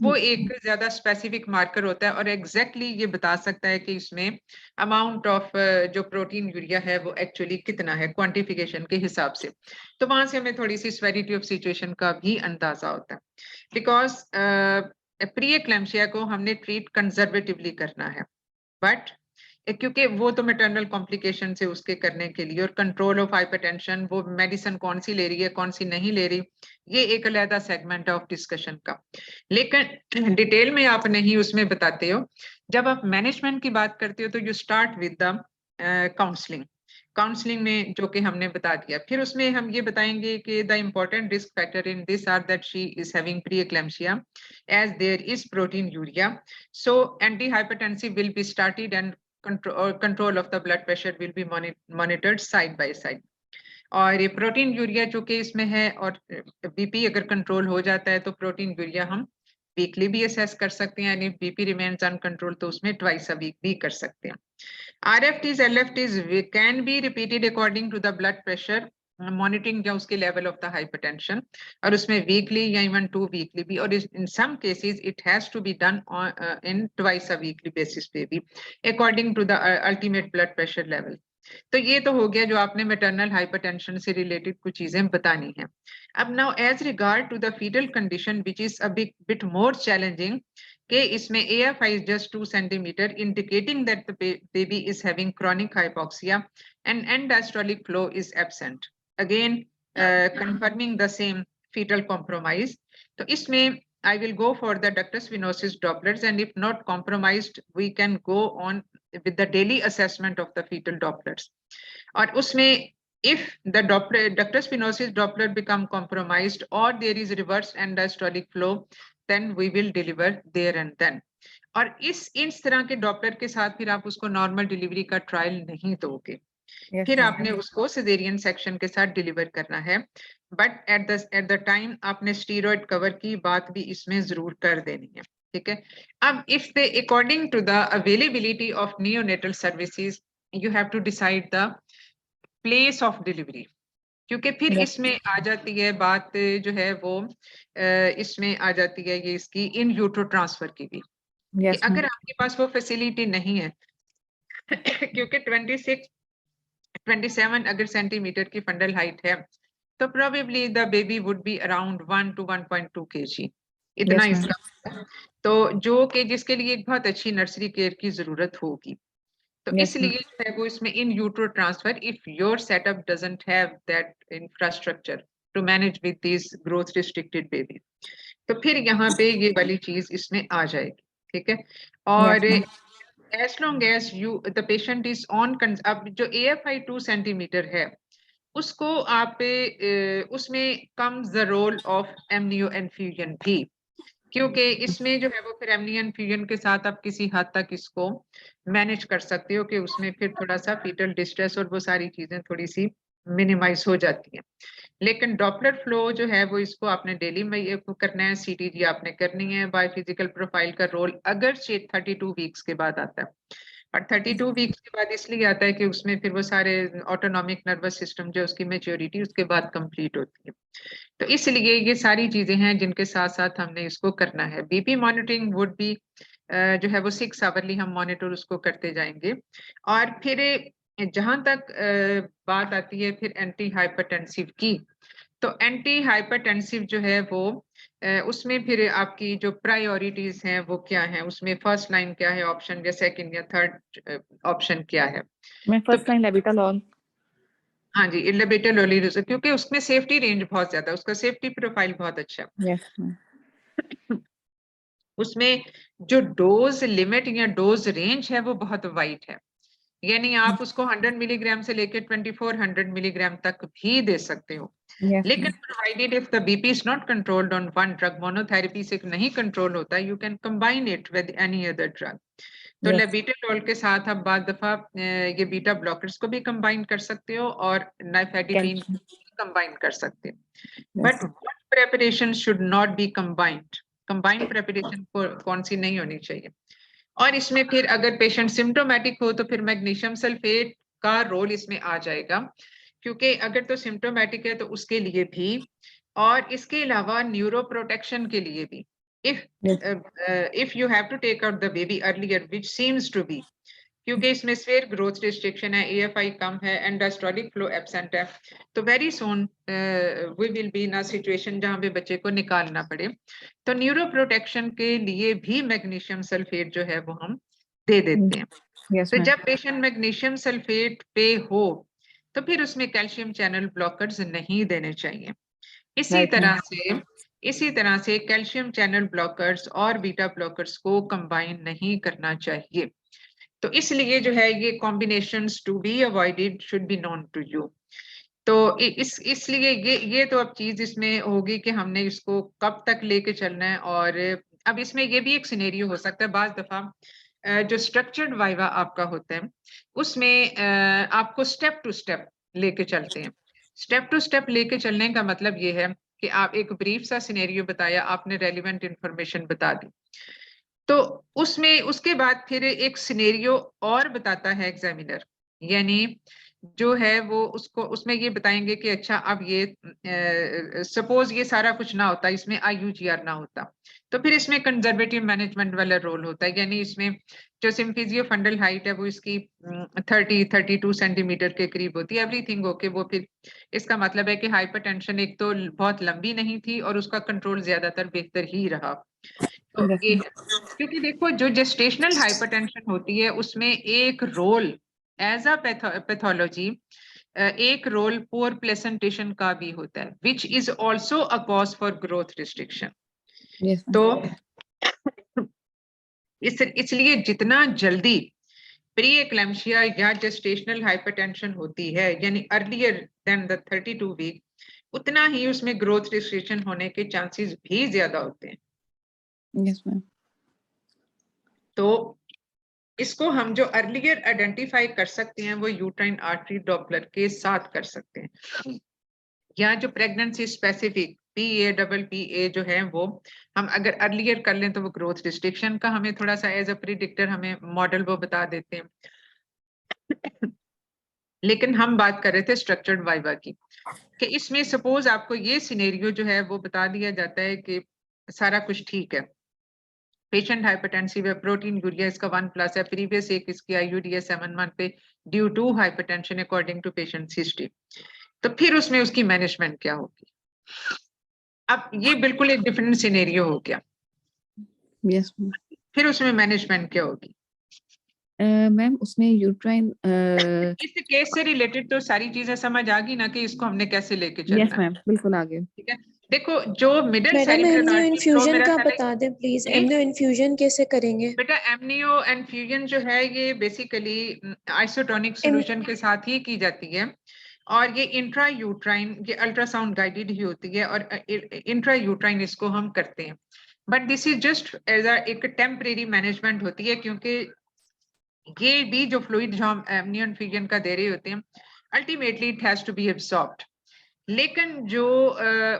वो एक ज्यादा स्पेसिफिक मार्कर होता है और एग्जैक्टली ये बता सकता है कि इसमें अमाउंट ऑफ जो प्रोटीन यूरिया है वो एक्चुअली कितना है क्वांटिफिकेशन के हिसाब से। तो वहां से हमें थोड़ी सी सेवेरिटी ऑफ सिचुएशन का भी अंदाजा होता है, बिकॉज प्री एक्लैम्सिया को हमने ट्रीट कंजर्वेटिवली करना है, बट क्योंकि वो तो मैटरनल कॉम्प्लिकेशन से उसके करने के लिए, और कंट्रोल ऑफ हाइपरटेंशन, वो मेडिसिन कौन सी ले रही है कौन सी नहीं ले रही, ये एक अलग सेगमेंट ऑफ डिस्कशन का। लेकिन डिटेल में आप नहीं उसमें बताते हो। जब आप मैनेजमेंट की बात करते हो तो you start with the counselling. Counselling में जो कि हमने बता दिया, फिर उसमें हम ये बताएंगे कि the important risk factor in this are that she is having preeclampsia as there is proteinuria, so antihypertensive will be started and control of the blood pressure will be monitored side by side. और ये protein urea जो कि इसमें है, और BP अगर control हो जाता है तो प्रोटीन यूरिया हम वीकली भी असेस कर सकते हैं, यानी बीपी रिमेन्स अनकंट्रोल तो उसमें ट्वाइस अ वीक भी कर सकते हैं। RFTs, LFTs can be repeated according to the blood pressure monitoring या उसके लेवल ऑफ द हाइपरटेंशन, और उसमें वीकली या इवन 2 वीकली भी, और in some cases it has to be done in twice a weekly basis पे भी according to the ultimate blood pressure level. तो ये तो हो गया जो आपने मैटरनल हाइपरटेंशन से रिलेटेड कुछ चीजें बतानी है। अब now as regard to the fetal condition which is a bit more challenging, कि इसमें AFI is just 2 centimeter, indicating that the baby is having chronic hypoxia and end-diastolic flow is absent. Again, confirming the same fetal compromise. So इसमें I will go for the ductus venosus Dopplers, and if not compromised, we can go on with the daily assessment of the fetal Dopplers. और उसमें if the ductus venosus Doppler become compromised or there is reverse end-diastolic flow, then we will deliver there and then. और इस तरह के Doppler के साथ फिर आप उसको नॉर्मल डिलीवरी का ट्रायल नहीं दोगे, फिर आपने उसको सिजेरियन सेक्शन के साथ डिलीवर करना है। बट एट द टाइम आपने स्टीरॉयड कवर की बात भी इसमें जरूर कर देनी है, ठीक है। अब if the according to the availability of neonatal services you have to decide the place of delivery, क्योंकि फिर इसमें आ जाती है बात जो है वो इसमें आ जाती है ये इसकी इन यूट्रो ट्रांसफर की भी। कि अगर आपके पास वो फैसिलिटी नहीं है क्योंकि 27 अगर सेंटीमीटर की फंडल हाइट है तो probably the baby would be around 1 to 1.2 kg, इतना इसका, तो जो कि जिसके लिए एक बहुत अच्छी नर्सरी केयर की जरूरत होगी। तो इसलिए जो है वो इसमें in utero transfer, if your setup doesn't have that infrastructure to manage with this growth restricted baby, तो फिर यहाँ पे ये वाली चीज इसमें आ जाएगी, ठीक है। और as long as the patient is on, अब जो AFI 2 सेंटीमीटर है उसको आप उसमें comes the role of amnioinfusion भी, क्योंकि इसमें जो है वो फिर एमनियो इन्फ्यूजन के साथ आप किसी हद तक इसको मैनेज कर सकते हो कि उसमें फिर थोड़ा सा फीटल डिस्ट्रेस और वो सारी चीजें थोड़ी सी मिनिमाइज हो जाती हैं। लेकिन डॉपलर फ्लो जो है वो इसको आपने डेली में ये करना है, CTG आपने करनी है। बायोफिजिकल प्रोफाइल का रोल अगर 32 वीक्स के बाद आता है, और 32 वीक्स के बाद इसलिए आता है कि उसमें फिर वो सारे ऑटोनॉमिक नर्वस सिस्टम जो उसकी मैच्योरिटी उसके बाद कंप्लीट होती है, तो इसलिए ये सारी चीजें हैं जिनके साथ साथ हमने इसको करना है। बीपी मॉनिटरिंग वुड बी जो है वो 6 आवरली हम मॉनिटर उसको करते जाएंगे। और फिर जहां तक बात आती है फिर एंटी हाइपरटेंसिव की, तो एंटी हाइपरटेंसिव जो है वो उसमें फिर आपकी जो प्रायोरिटीज हैं वो क्या है, उसमें फर्स्ट लाइन क्या है ऑप्शन, या सेकंड या थर्ड ऑप्शन क्या है?
मैं फर्स्ट लाइन लेविटालॉल।
हाँ जी, लेविटालॉल, क्योंकि उसमें सेफ्टी रेंज बहुत ज्यादा है, उसका सेफ्टी प्रोफाइल बहुत अच्छा है। उसमें जो डोज लिमिट या डोज रेंज है वो बहुत वाइड है, यानी आप उसको 100 मिलीग्राम से लेकर 2400 मिलीग्राम तक भी दे सकते हो। लेकिन provided if the BP is not controlled on one drug, monotherapy से नहीं कंट्रोल होता, you can combine it with any other drug. तो लेविटालॉल के साथ आप बाद दफा ये बीटा ब्लॉकर्स को भी कंबाइन कर सकते हो और नाइफेडिपिन कंबाइन कर सकते हो। But what preparation should not be combined, combined preparation कौन सी नहीं होनी चाहिए। और इसमें फिर अगर पेशेंट सिम्टोमेटिक हो तो फिर मैग्नीशियम सल्फेट का रोल इसमें आ जाएगा, क्योंकि अगर तो सिम्टोमेटिक है तो उसके लिए भी, और इसके अलावा न्यूरो प्रोटेक्शन के लिए भी। if you have to take out the baby earlier, which seems to be, क्योंकि इसमें स्फेयर ग्रोथ रिस्ट्रिक्शन है, AFI कम है, एंडास्टोलिक फ्लो एब्सेंट है, तो very soon we will be in a situation जहां पे बच्चे को निकालना पड़े। तो न्यूरो प्रोटेक्शन के लिए भी मैग्नीशियम सल्फेट जो है वो हम दे देते हैं।
Yes,
तो
ma'am.
जब पेशेंट मैग्नीशियम सल्फेट पे हो तो फिर उसमें कैल्शियम चैनल ब्लॉकर्स नहीं देने चाहिए। इसी तरह से कैल्शियम चैनल ब्लॉकर्स और बीटा ब्लॉकर्स को कंबाइन नहीं करना चाहिए। तो इसलिए जो है ये combinations to be avoided should be known to you. तो इसलिए ये तो अब चीज इसमें होगी कि हमने इसको कब तक लेके चलना है। और अब इसमें ये भी एक सिनेरियो हो सकता है, बाज दफा जो स्ट्रक्चर्ड वाइवा आपका होता है उसमें आपको स्टेप टू स्टेप लेके चलते हैं। स्टेप टू स्टेप लेके चलने का मतलब ये है कि आप एक ब्रीफ सा सिनेरियो बताया, आपने रेलिवेंट इंफॉर्मेशन बता दी, तो उसमें उसके बाद फिर एक सिनेरियो और बताता है एग्जामिनर, यानी जो है वो उसको उसमें ये बताएंगे कि अच्छा अब ये सपोज ये सारा कुछ ना होता, इसमें IUGR ना होता, तो फिर इसमें कंजर्वेटिव मैनेजमेंट वाला रोल होता है। यानी इसमें जो सिम्फिजियो फंडल हाइट है वो इसकी 32 सेंटीमीटर के करीब होती है, एवरीथिंग ओके। वो फिर इसका मतलब है कि हाइपरटेंशन एक तो बहुत लंबी नहीं थी और उसका कंट्रोल ज्यादातर बेहतर ही रहा। तो ये क्योंकि देखो जो जेस्टेशनल हाइपरटेंशन होती है उसमें एक रोल एज अ पैथोलॉजी एक रोल पुअर प्लेसेंटेशन का भी होता है, which is also a cause for growth restriction.
Yes, ma'am.
तो इसलिए जितना जल्दी प्री एक्लैम्सिया या जेस्टेशनल हाइपरटेंशन होती है, यानी अर्लियर देन द 32 वीक, उतना ही उसमें ग्रोथ रिस्ट्रिक्शन होने के चांसेस भी ज्यादा होते हैं।
Yes, ma'am.
तो इसको हम जो अर्लियर आइडेंटिफाई कर सकते हैं वो यूट्राइन आर्टरी डॉपलर के साथ कर सकते हैं, या जो प्रेगनेंसी स्पेसिफिक PA जो है वो हम अगर अर्लियर कर लें तो वो ग्रोथ रिस्ट्रिक्शन का हमें थोड़ा सा एज अ प्रिडिक्टर हमें मॉडल वो बता देते हैं। लेकिन हम बात कर रहे थे स्ट्रक्चर्ड वाइवा की, कि इसमें सपोज आपको ये सिनेरियो जो है वो बता दिया जाता है कि सारा कुछ ठीक है, पेशेंट हाइपरटेंसिव है, प्रोटीन यूरिया इसका 1+ है, प्रीवियस एक इसकी IUDS 7 मंथ पे due to hypertension according to patient history, तो फिर उसमें उसकी मैनेजमेंट क्या होगी। अब ये बिल्कुल एक डिफरेंट सिनेरियो हो गया।
Yes, ma'am.
फिर उसमें मैनेजमेंट क्या होगी?
मैम उसमें यूट्राइन
इस केस से रिलेटेड तो सारी चीजें समझ आ गई ना कि इसको हमने कैसे लेके चलना
यस मैम, बिल्कुल आ गया।
ठीक है, देखो जो मिडिल
मैडम एमनियो इन्फ्यूजन का बता दें प्लीज,
जी?
एमनियो इन्फ्यूजन कैसे करेंगे?
बेटा एमनियो इन्फ्यूजन जो है ये बेसिकली आइसोटोनिक सॉल्यूशन के साथ ही की जाती है, और ये इंट्रा यूट्राइन, ये अल्ट्रासाउंड गाइडेड ही होती है, और इंट्रा यूट्राइन इसको हम करते हैं। But this is just as एक टेम्परेरी मैनेजमेंट होती है, क्योंकि ये भी जो फ्लूइड जो हम एमनियो इन्फ्यूजन का दे रहे होते हैं ultimately it has to be absorbed. लेकिन जो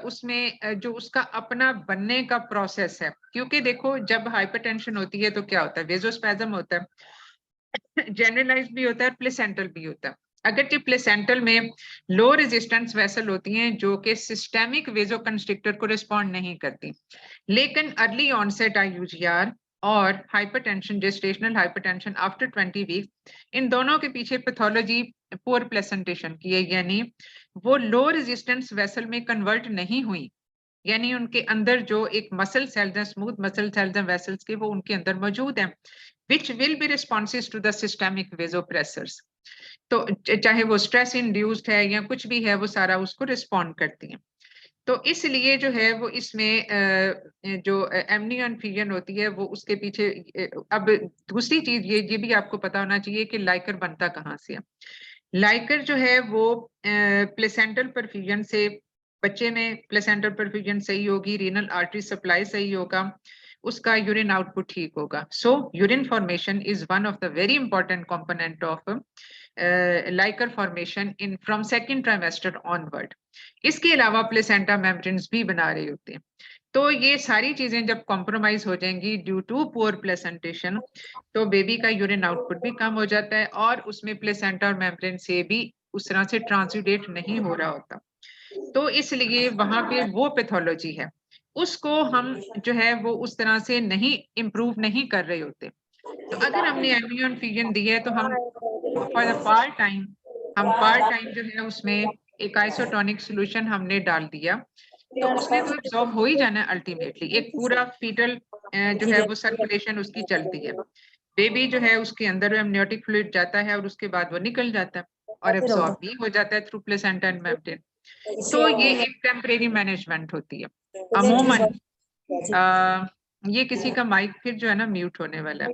उसमें जो उसका अपना बनने का प्रोसेस है, क्योंकि देखो जब हाइपरटेंशन होती है तो क्या होता है, वेजोस्पैज्म होता है, जनरलाइज भी होता है, प्लेसेंटल भी होता है। अगर जो प्लेसेंटल में लो रेजिस्टेंस वेसल होती हैं जो कि सिस्टेमिक वेजोकंस्ट्रिक्टर को रिस्पॉन्ड नहीं करती, लेकिन अर्ली ऑनसेट IUGR और hypertension, gestational hypertension after 20 week, इन दोनों के पीछे पैथोलॉजी पुअर प्लेसेंटेशन की है, यानी वो लो रेजिस्टेंस वेसल में कन्वर्ट नहीं हुई, यानी उनके अंदर जो एक मसल सेल्स हैं, स्मूथ मसल सेल्स हैं वेसल्स के, वो उनके अंदर मौजूद हैं, which will be responses to the systemic vasopressors। तो चाहे वो स्ट्रेस इंड्यूस्ड है या कुछ भी है, वो सारा उसको रिस्पॉन्ड करती हैं। तो इसलिए जो है वो इसमें जो एमनियो इन्फ्यूजन होती है वो उसके पीछे अब दूसरी चीज ये भी आपको पता होना चाहिए कि लाइकर बनता कहाँ से है। लाइकर जो है वो प्लेसेंटल परफ्यूजन से, बच्चे में प्लेसेंटल परफ्यूजन सही होगी, रीनल आर्टरी सप्लाई सही होगा, उसका यूरिन आउटपुट ठीक होगा। So urine formation is one of the very important component of liquor formation in from second trimester onward. इसके अलावा प्लेसेंटा मेम्ब्रेन्स भी बना रहे होते हैं। तो ये सारी चीजें जब कॉम्प्रोमाइज हो जाएंगी ड्यू टू पुअर प्लेसेंटेशन, तो बेबी का यूरिन आउटपुट भी कम हो जाता है और उसमें प्लेसेंटा और मेम्ब्रेन से भी उस तरह से ट्रांसुडेट नहीं हो रहा होता। तो इसलिए वहां पे वो पैथोलॉजी है, उसको हम जो है वो उस तरह से नहीं इम्प्रूव नहीं कर रहे होते। तो अगर हमने एमनियो इन्फ्यूजन दी है तो हम फॉर द पार्ट टाइम जो है उसमें एक आइसोटोनिक सॉल्यूशन हमने डाल दिया, तो उसने तो एब्जॉर्ब हो ही जाना है अल्टीमेटली। एक पूरा फीटल जो है वो सर्कुलेशन उसकी चलती है। बेबी जो है उसके अंदर एमनियोटिक फ्लूइड जाता है और उसके बाद वो निकल जाता है और एब्सॉर्ब भी हो जाता है थ्रू प्लेसेंटा एंड मेम्ब्रेन। तो ये एक टेम्परेरी मैनेजमेंट होती है अमूमन। ये किसी का माइक फिर जो है ना म्यूट होने वाला है,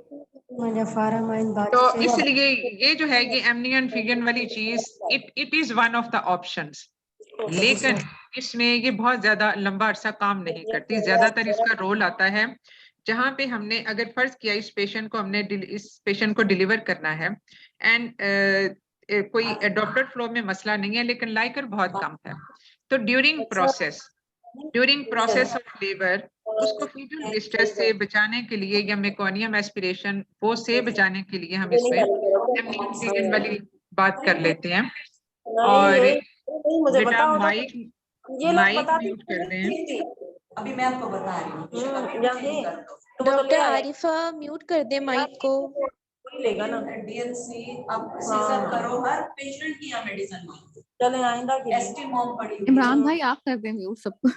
तो इसलिए ये जो है ये एमनियन फिगन वाली चीज it is one of the options, लेकिन इसमें ये बहुत ज्यादा लंबा अरसा काम नहीं करती। ज्यादातर इसका रोल आता है जहां पे हमने अगर फर्ज किया इस पेशेंट को डिलीवर करना है एंड कोई डॉक्टर फ्लो में मसला नहीं है लेकिन लाइकर बहुत कम है, तो ड्यूरिंग प्रोसेस ऑफ लेबर उसको फीटल डिस्ट्रेस से बचाने के लिए या मेकोनियम एस्पिरेशन वो से बचाने के लिए हम इसमें एमनियन फिगन वाली बात कर लेते हैं। और बेटा माइक म्यूट कर दें।
अभी मैं आपको बता रही हूँ।
डॉक्टर आरिफा म्यूट कर दे माइक को।
लेगा ना डीएनसी आप सीजर करो हर पेशेंट की मेडिसिन में। चले आइंदा की एसटी मॉम पड़ी।
इमरान भाई आप कर दें म्यूट सबको।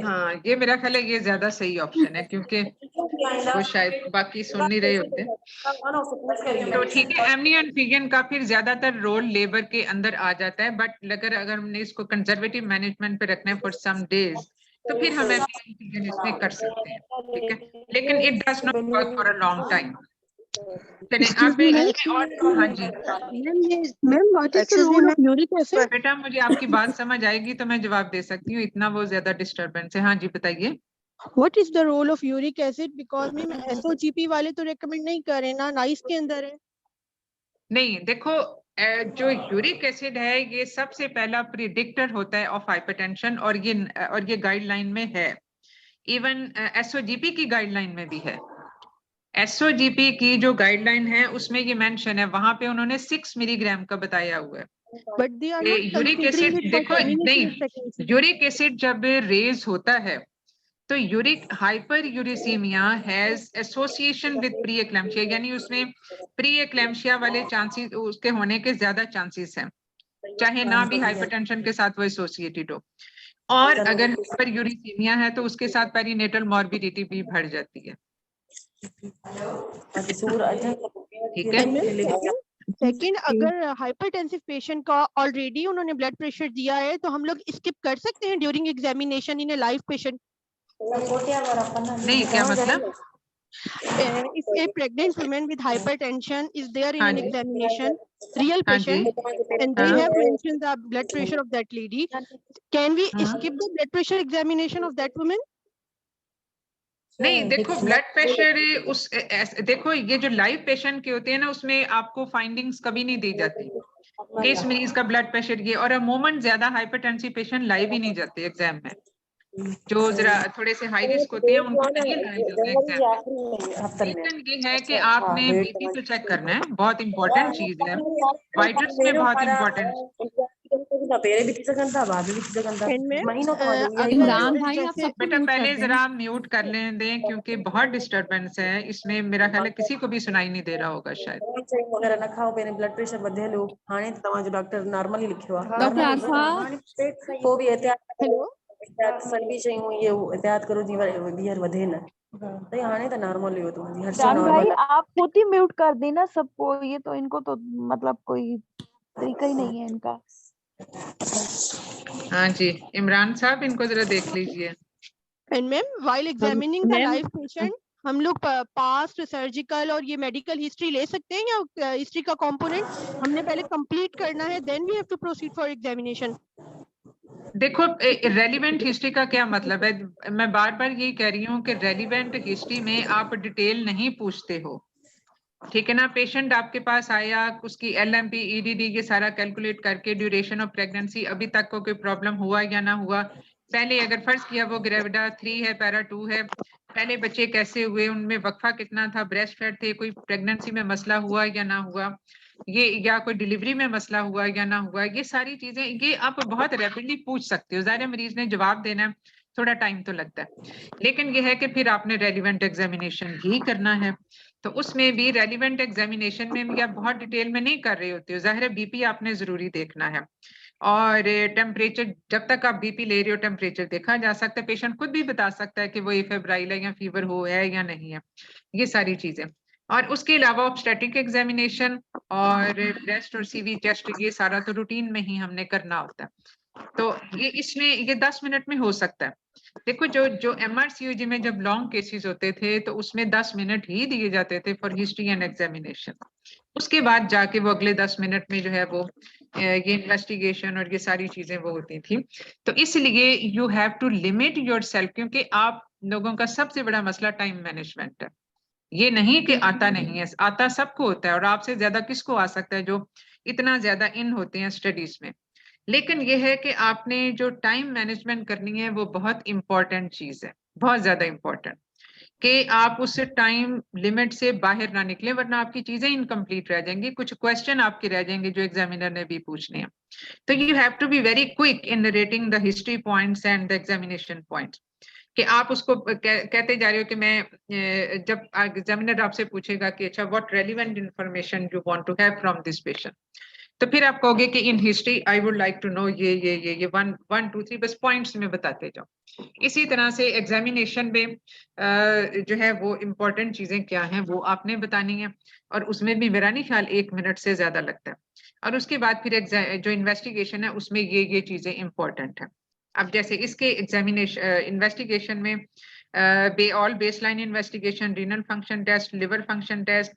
हाँ ये मेरा ख्याल है ये ज्यादा सही ऑप्शन है क्योंकि वो शायद बाकी सुन नहीं रहे होते। तो ठीक है, एमनियन फिगन का फिर ज्यादातर रोल लेबर के अंदर आ जाता है, बट अगर हमने इसको कंजर्वेटिव मैनेजमेंट पे रखना है फॉर सम डेज तो फिर हम एमनियन फिगन इसमें कर सकते हैं, ठीक है, लेकिन it does not work for a long time. हाँ जी
ma'am what is the role of uric acid?
बेटा मुझे आपकी बात समझ आएगी तो मैं जवाब दे सकती हूँ, इतना वो ज्यादा डिस्टर्बेंस है। हाँ जी बताइए।
What is the role of uric acid? Because ma'am SOGP वाले तो रेकमेंड नहीं कर रहे ना, नाइस के अंदर है।
नहीं देखो, जो यूरिक एसिड है ये सबसे पहला प्रिडिक्टर होता है ऑफ हाइपरटेंशन और ये गाइडलाइन में है, इवन एसओजीपी की गाइडलाइन में भी है। एसओजीपी की जो गाइडलाइन है उसमें ये मेंशन है, वहां पे उन्होंने 6 मिलीग्राम का बताया हुआ है।
But they are not
uric acid देखो नहीं, यूरिक एसिड जब रेज होता है तो uric hyperuricemia has association with preeclampsia, यानी उसमें प्री एक्लैम्पशिया वाले चांसेस उसके होने के ज्यादा चांसेस हैं, चाहे ना भी हाइपरटेंशन के साथ वो एसोसिएटेड हो। और अगर हाइपर यूरिसीमिया है तो उसके साथ पेरीनेटल मॉर्बिडिटी भी बढ़ जाती है, ठीक है।
सेकंड, अगर हाइपरटेंसिव पेशेंट का ऑलरेडी उन्होंने ब्लड प्रेशर दिया है तो हम लोग स्किप कर सकते हैं during examination in A live patient?
नहीं, क्या मतलब?
If a pregnant woman with hypertension is there in an examination, real patient, and they have mentioned the blood pressure of that lady, can we skip the blood pressure examination of that woman?
नहीं देखो, blood pressure देखो ये जो live patient के होते हैं ना उसमें आपको फाइंडिंग्स कभी नहीं दी जाती कि इस मरीज का ब्लड प्रेशर ये, और अमूमन ज्यादा हाइपरटेंसिव पेशेंट लाइव ही नहीं जाते एग्जाम में। जो जरा थोड़े से हाई रिस्क होते हैं उनको नहीं लाया जाता एग्जाम में। लेकिन ये है कि आपने बीपी तो चेक करना है, बहुत इंपॉर्टेंट चीज है, वाइटल्स में बहुत इंपॉर्टेंट।
इमरान भाई आप सब
बेटा पहले जरा म्यूट कर लें दें क्योंकि बहुत डिस्टरबेंस है इसमें, मेरा ख्याल है किसी को भी सुनाई नहीं दे रहा होगा शायद।
वगैरह न खाओ, पहले ब्लड प्रेशर वधे लो हाने तो तवा जो डॉक्टर नॉर्मली लिखियो आ
डॉक्टर आरफा
को भी एहतियात
हेलो
सभी शयूं ये एहतियात करो जी बीयर वधे न तो हाने तो नॉर्मल हो तुम हर
जान भाई आप खुद ही म्यूट कर देना सबको, ये तो इनको तो मतलब कोई तरीका ही नहीं है इनका।
हाँ जी इमरान साहब इनको जरा देख लीजिए।
And ma'am while examining the live patient हम लोग पास्ट सर्जिकल और ये मेडिकल हिस्ट्री ले सकते हैं या हिस्ट्री का कंपोनेंट हमने पहले कंप्लीट करना है, then we have to proceed for examination?
देखो रेलिवेंट हिस्ट्री का क्या मतलब है, मैं बार बार यही कह रही हूँ कि रेलिवेंट हिस्ट्री में आप डिटेल नहीं पूछते हो, ठीक है ना। पेशेंट आपके पास आया, उसकी LMP EDD ये सारा कैलकुलेट करके ड्यूरेशन ऑफ प्रेगनेंसी अभी तक को कोई प्रॉब्लम हुआ या ना हुआ, पहले अगर फर्ज किया वो ग्रेविडा 3 है पैरा 2 है, पहले बच्चे कैसे हुए, उनमें वक्फा कितना था, ब्रेस्ट फेड थे, कोई प्रेगनेंसी में मसला हुआ या ना हुआ, ये या कोई डिलीवरी में मसला हुआ या ना हुआ, ये सारी चीजें ये आप बहुत रैपिडली पूछ सकते हो। ज़ाहिर मरीज ने जवाब देना है, थोड़ा टाइम तो लगता है, लेकिन ये है कि फिर आपने रेलिवेंट एग्जामिनेशन ही करना है, तो उसमें भी रेलिवेंट एग्जामिनेशन में भी आप बहुत डिटेल में नहीं कर रहे होते हो। ज़ाहिर है बीपी आपने जरूरी देखना है और टेम्परेचर, जब तक आप बीपी ले रहे हो टेम्परेचर देखा जा सकता है, पेशेंट खुद भी बता सकता है कि वो फेब्राइल है या फीवर हो है या नहीं है, ये सारी चीजें। और उसके अलावा ऑब्स्टेट्रिक एग्जामिनेशन और ब्रेस्ट और सीवी टेस्ट, ये सारा तो रूटीन में ही हमने करना होता है। तो ये इसमें ये 10 मिनट में हो सकता है। देखो जो MRCUG में जब लॉन्ग केसेस होते थे तो उसमें 10 मिनट ही दिए जाते थे फॉर हिस्ट्री एंड एग्जामिनेशन। उसके बाद जाके वो अगले 10 मिनट में जो है वो ये इन्वेस्टिगेशन और ये सारी चीजें वो होती थी। तो इसलिए you have to limit yourself, क्योंकि आप लोगों का सबसे बड़ा मसला टाइम मैनेजमेंट है। ये नहीं कि आता नहीं है, आता सबको होता है, और आपसे ज्यादा किसको आ सकता है जो इतना ज्यादा इन होते हैं स्टडीज में। लेकिन यह है कि आपने जो टाइम मैनेजमेंट करनी है वो बहुत इंपॉर्टेंट चीज है, बहुत ज्यादा इंपॉर्टेंट, कि आप उस टाइम लिमिट से बाहर ना निकले, वरना आपकी चीजें इनकम्प्लीट रह जाएंगी, कुछ क्वेश्चन आपके रह जाएंगे जो एग्जामिनर ने भी पूछने हैं। तो you have to be very quick in narrating the history points and the examination points, कि आप उसको कहते जा रहे हो कि मैं जब एग्जामिनर आपसे पूछेगा कि अच्छा what relevant information you want to have from this patient, तो फिर आप कहोगे कि in history I would like to know ये 1 2 3 बस पॉइंट्स में बताते जाओ। इसी तरह से एग्जामिनेशन में जो है वो इम्पोर्टेंट चीजें क्या हैं वो आपने बतानी है, और उसमें भी मेरा नहीं ख्याल 1 मिनट से ज्यादा लगता है। और उसके बाद फिर जो इन्वेस्टिगेशन है उसमें ये चीजें इंपॉर्टेंट है। अब जैसे इसके एग्जामिनेशन इन्वेस्टिगेशन में all baseline investigation, renal function test, liver function test,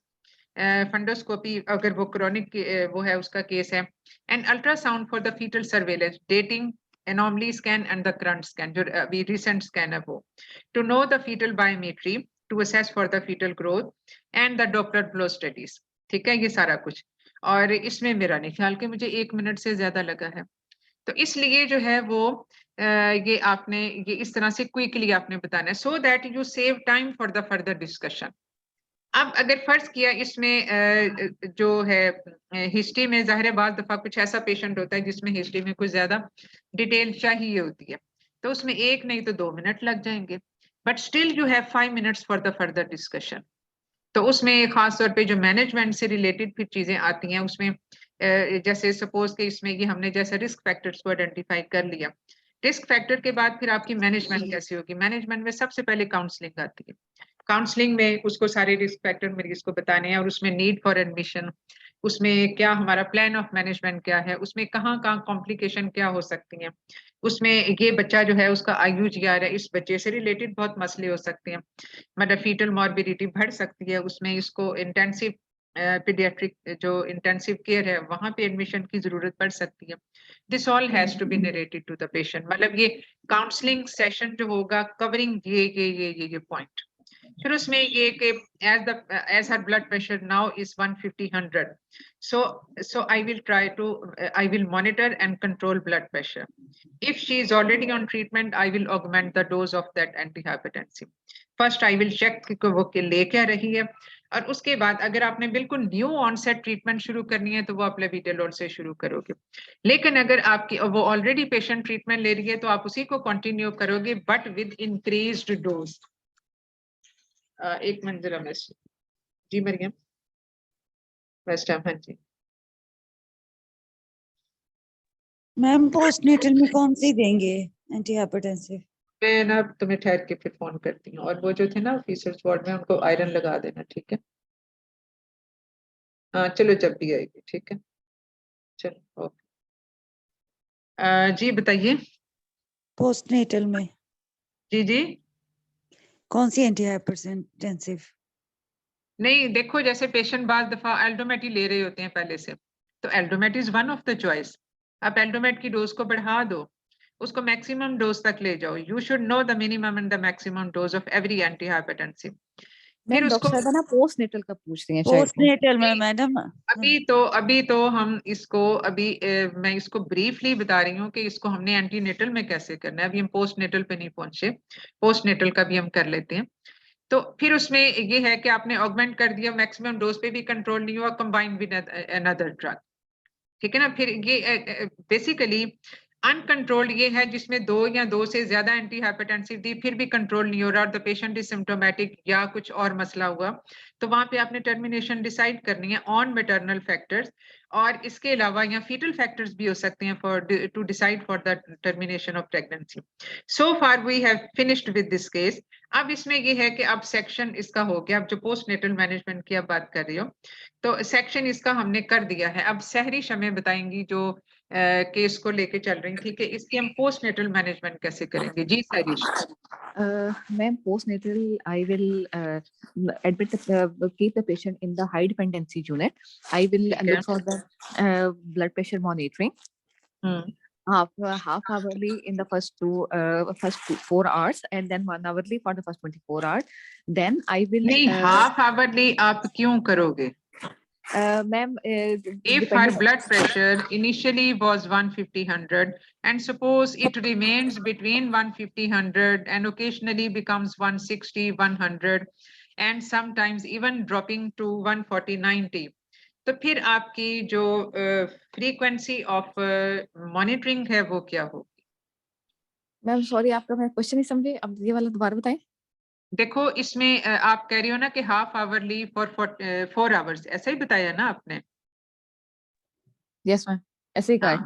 fundoscopy अगर वो क्रोनिक वो है उसका केस है, and ultrasound for the fetal surveillance, dating, anomaly scan and the current scan जो अभी रिसेंट स्कैन है वो, to know the fetal biometry, to assess for the fetal growth and the Doppler flow studies. ठीक है, ये सारा कुछ, और इसमें मेरा नहीं ख्याल कि मुझे 1 मिनट से ज्यादा लगा है। तो इसलिए जो है वो ये आपने ये इस तरह से क्विकली आपने बताना है, so that you save time for the further discussion. अब अगर फर्ज किया इसमें जो है हिस्ट्री में ज़ाहिर बात दफा कुछ ऐसा पेशेंट होता है जिसमें हिस्ट्री में कुछ ज्यादा डिटेल चाहिए होती है, तो उसमें 1 नहीं तो 2 मिनट लग जाएंगे, but still you have 5 minutes for the further discussion. तो उसमें खास तौर पे जो मैनेजमेंट से रिलेटेड फिर चीजें आती हैं उसमें जैसे सपोज कि इसमें ये हमने जैसे रिस्क फैक्टर्स को आइडेंटिफाई कर लिया, रिस्क फैक्टर के बाद फिर आपकी मैनेजमेंट कैसी होगी। मैनेजमेंट में सबसे पहले काउंसलिंग आती है, काउंसलिंग में उसको सारे रिस्क फैक्टर मरीज को बताने हैं, और उसमें नीड फॉर एडमिशन, उसमें क्या हमारा प्लान ऑफ मैनेजमेंट क्या है, उसमें कहाँ कहाँ कॉम्प्लिकेशन क्या हो सकती हैं, उसमें ये बच्चा जो है उसका IUGR है, इस बच्चे से रिलेटेड बहुत मसले हो सकते हैं, मतलब फीटल मॉर्बिडिटी बढ़ सकती है, उसमें इसको इंटेंसिव पीडियाट्रिक जो इंटेंसिव केयर है वहां पे एडमिशन की जरूरत पड़ सकती है। This all has to be narrated to the patient, मतलब ये काउंसलिंग सेशन जो होगा कवरिंग ये पॉइंट। फिर उसमें ये कि as her blood pressure now is 150/100, so I will monitor and control blood pressure. If she is already on treatment, I will augment the dose of that antihypertensive. First I will check कि वो ले क्या रही है, और उसके बाद अगर आपने बिल्कुल न्यू ऑनसेट ट्रीटमेंट शुरू करनी है तो वो आप लेविटेलोल से शुरू करोगे, लेकिन अगर आपकी वो ऑलरेडी पेशेंट ट्रीटमेंट ले रही है तो आप उसी को कंटिन्यू करोगे बट विद इंक्रीज्ड डोज। एक मंजिला में जी मरियम फर्स्ट टाइम। हाँ जी
मैम, पोस्टनेटल में कौन सी देंगे एंटी हाइपरटेंसिव?
मैं ना तुम्हें ठहर के फिर फोन करती हूँ, और वो जो थे ना ऑफिसर्स वार्ड में उनको आयरन लगा देना, ठीक है? हाँ चलो जब भी आएगी, ठीक है, चलो ओके। जी बताइए।
पोस्टनेटल में
जी
कौन सी एंटी हाइपरटेंसिव?
नहीं देखो, जैसे पेशेंट बार दफा एल्डोमेटी ले रहे होते हैं पहले से, तो Aldomet is one of the choice. आप एल्डोमेट की डोज को बढ़ा दो, उसको मैक्सिमम डोज तक ले जाओ। You should know the minimum and the maximum dose of every anti hypertensive. फिर उसको
ना पोस्टनेटल का पूछ रही हैं
पोस्टनेटल में मैडम
अभी तो हम इसको मैं इसको ब्रीफली बता रही हूँ कि इसको हमने एंटीनेटल में कैसे करना है। अभी हम पोस्टनेटल पे नहीं पहुंचे, पोस्टनेटल का भी हम कर लेते हैं। तो फिर उसमें ये है कि आपने ऑगमेंट कर दिया, मैक्सिमम डोज पे भी कंट्रोल नहीं हुआ, कंबाइंड विद अनदर ड्रग, ठीक है ना। फिर ये बेसिकली अनकंट्रोल्ड ये है जिसमें 2 या 2 से ज्यादा एंटी हाइपरटेंसिव दी फिर भी कंट्रोल नहीं हो रहा और द पेशेंट इज सिम्टोमेटिक या कुछ और मसला हुआ, तो वहां पे आपने टर्मिनेशन डिसाइड करनी है ऑन मैटरनल फैक्टर्स, और इसके अलावा या फीटल फैक्टर्स भी हो सकते हैं for to decide for the termination of pregnancy. So far we have finished with this case. अब इसमें ये है कि अब सेक्शन इसका हो गया, अब जो पोस्टनेटल मैनेजमेंट की आप बात कर रही हो, तो सेक्शन इसका हमने कर दिया है। अब सहरिश हमें बताएंगी जो केस को लेके चल रही थी कि इसकी हम पोस्टनेटल मैनेजमेंट कैसे करेंगे। जी Sahrish.
Ma'am, postnatal, I will admit keep the patient in the high dependency unit. I will look for the blood pressure monitoring. Half hourly in the first 4 hours, and then 1 hourly for the first 24 hours. Then I will.
नहीं, half hourly आप क्यों करोगे?
Ma'am,
if her blood pressure initially was 150/100 and suppose it remains between 150/100 and occasionally becomes 160/100 and sometimes even dropping to 140/90, तो फिर आपकी जो frequency of monitoring है वो क्या होगी?
मैम सॉरी, आपका मैं क्वेश्चन नहीं समझे, अब ये वाला दोबारा बताएं।
देखो इसमें आप कह रही हो ना कि हाफ आवरली फॉर 4 आवर्स, ऐसा ही बताया ना आपने?
यस मैम, ऐसे ही कहा है।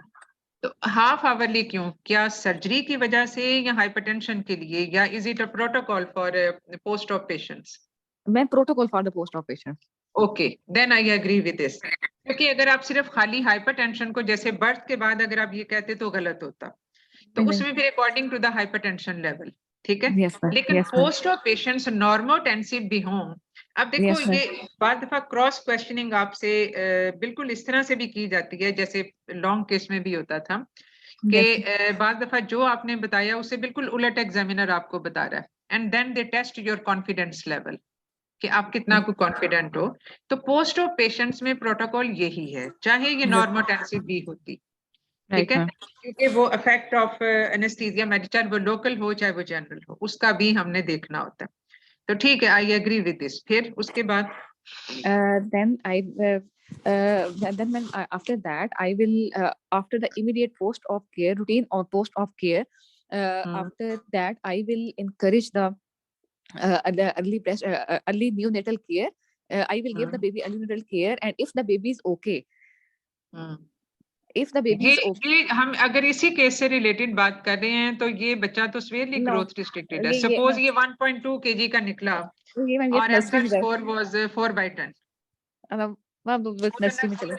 तो हाफ आवरली क्यों? क्या सर्जरी की वजह से या हाइपरटेंशन के लिए, या is it a protocol for post op patients?
Ma'am protocol for the post op patients.
Okay, then I agree with this, क्योंकि अगर आप सिर्फ खाली हाइपरटेंशन को जैसे बर्थ के बाद अगर आप ये कहते तो गलत होता, तो उसमें फिर according to the hypertension level, ठीक है। लेकिन पोस्ट ऑफ पेशेंट्स नॉर्मोटेंसिव भी हों। अब देखो ये बाद दफा क्रॉस क्वेश्चनिंग आपसे बिल्कुल इस तरह से भी की जाती है जैसे लॉन्ग केस में भी होता था कि बाद दफा जो आपने बताया उससे बिल्कुल उलट एग्जामिनर आपको बता रहा है, and then they test your confidence level कि आप कितना को कॉन्फिडेंट हो। तो पोस्ट ऑफ पेशेंट्स में प्रोटोकॉल यही है, चाहे ये नॉर्मोटेंसिव भी होती, ठीक है, क्योंकि वो इफेक्ट ऑफ एनेस्थीसिया चाहे वो लोकल हो चाहे वो जनरल हो, उसका भी हमने देखना होता है। तो ठीक है, आई एग्री विद दिस। फिर उसके बाद
then when after that I will after the immediate post of care routine or post of care, after that I will encourage the early neonatal care. I will give the baby early neonatal care, and if the baby is okay, if the baby is okay,
ये हम अगर इसी case से related बात कर रहे हैं तो ये बच्चा तो severely growth restricted है। सपोज ये 1.2 kg का निकला और एवरेज स्कोर वाज 4/10,
नर्सरी में चले,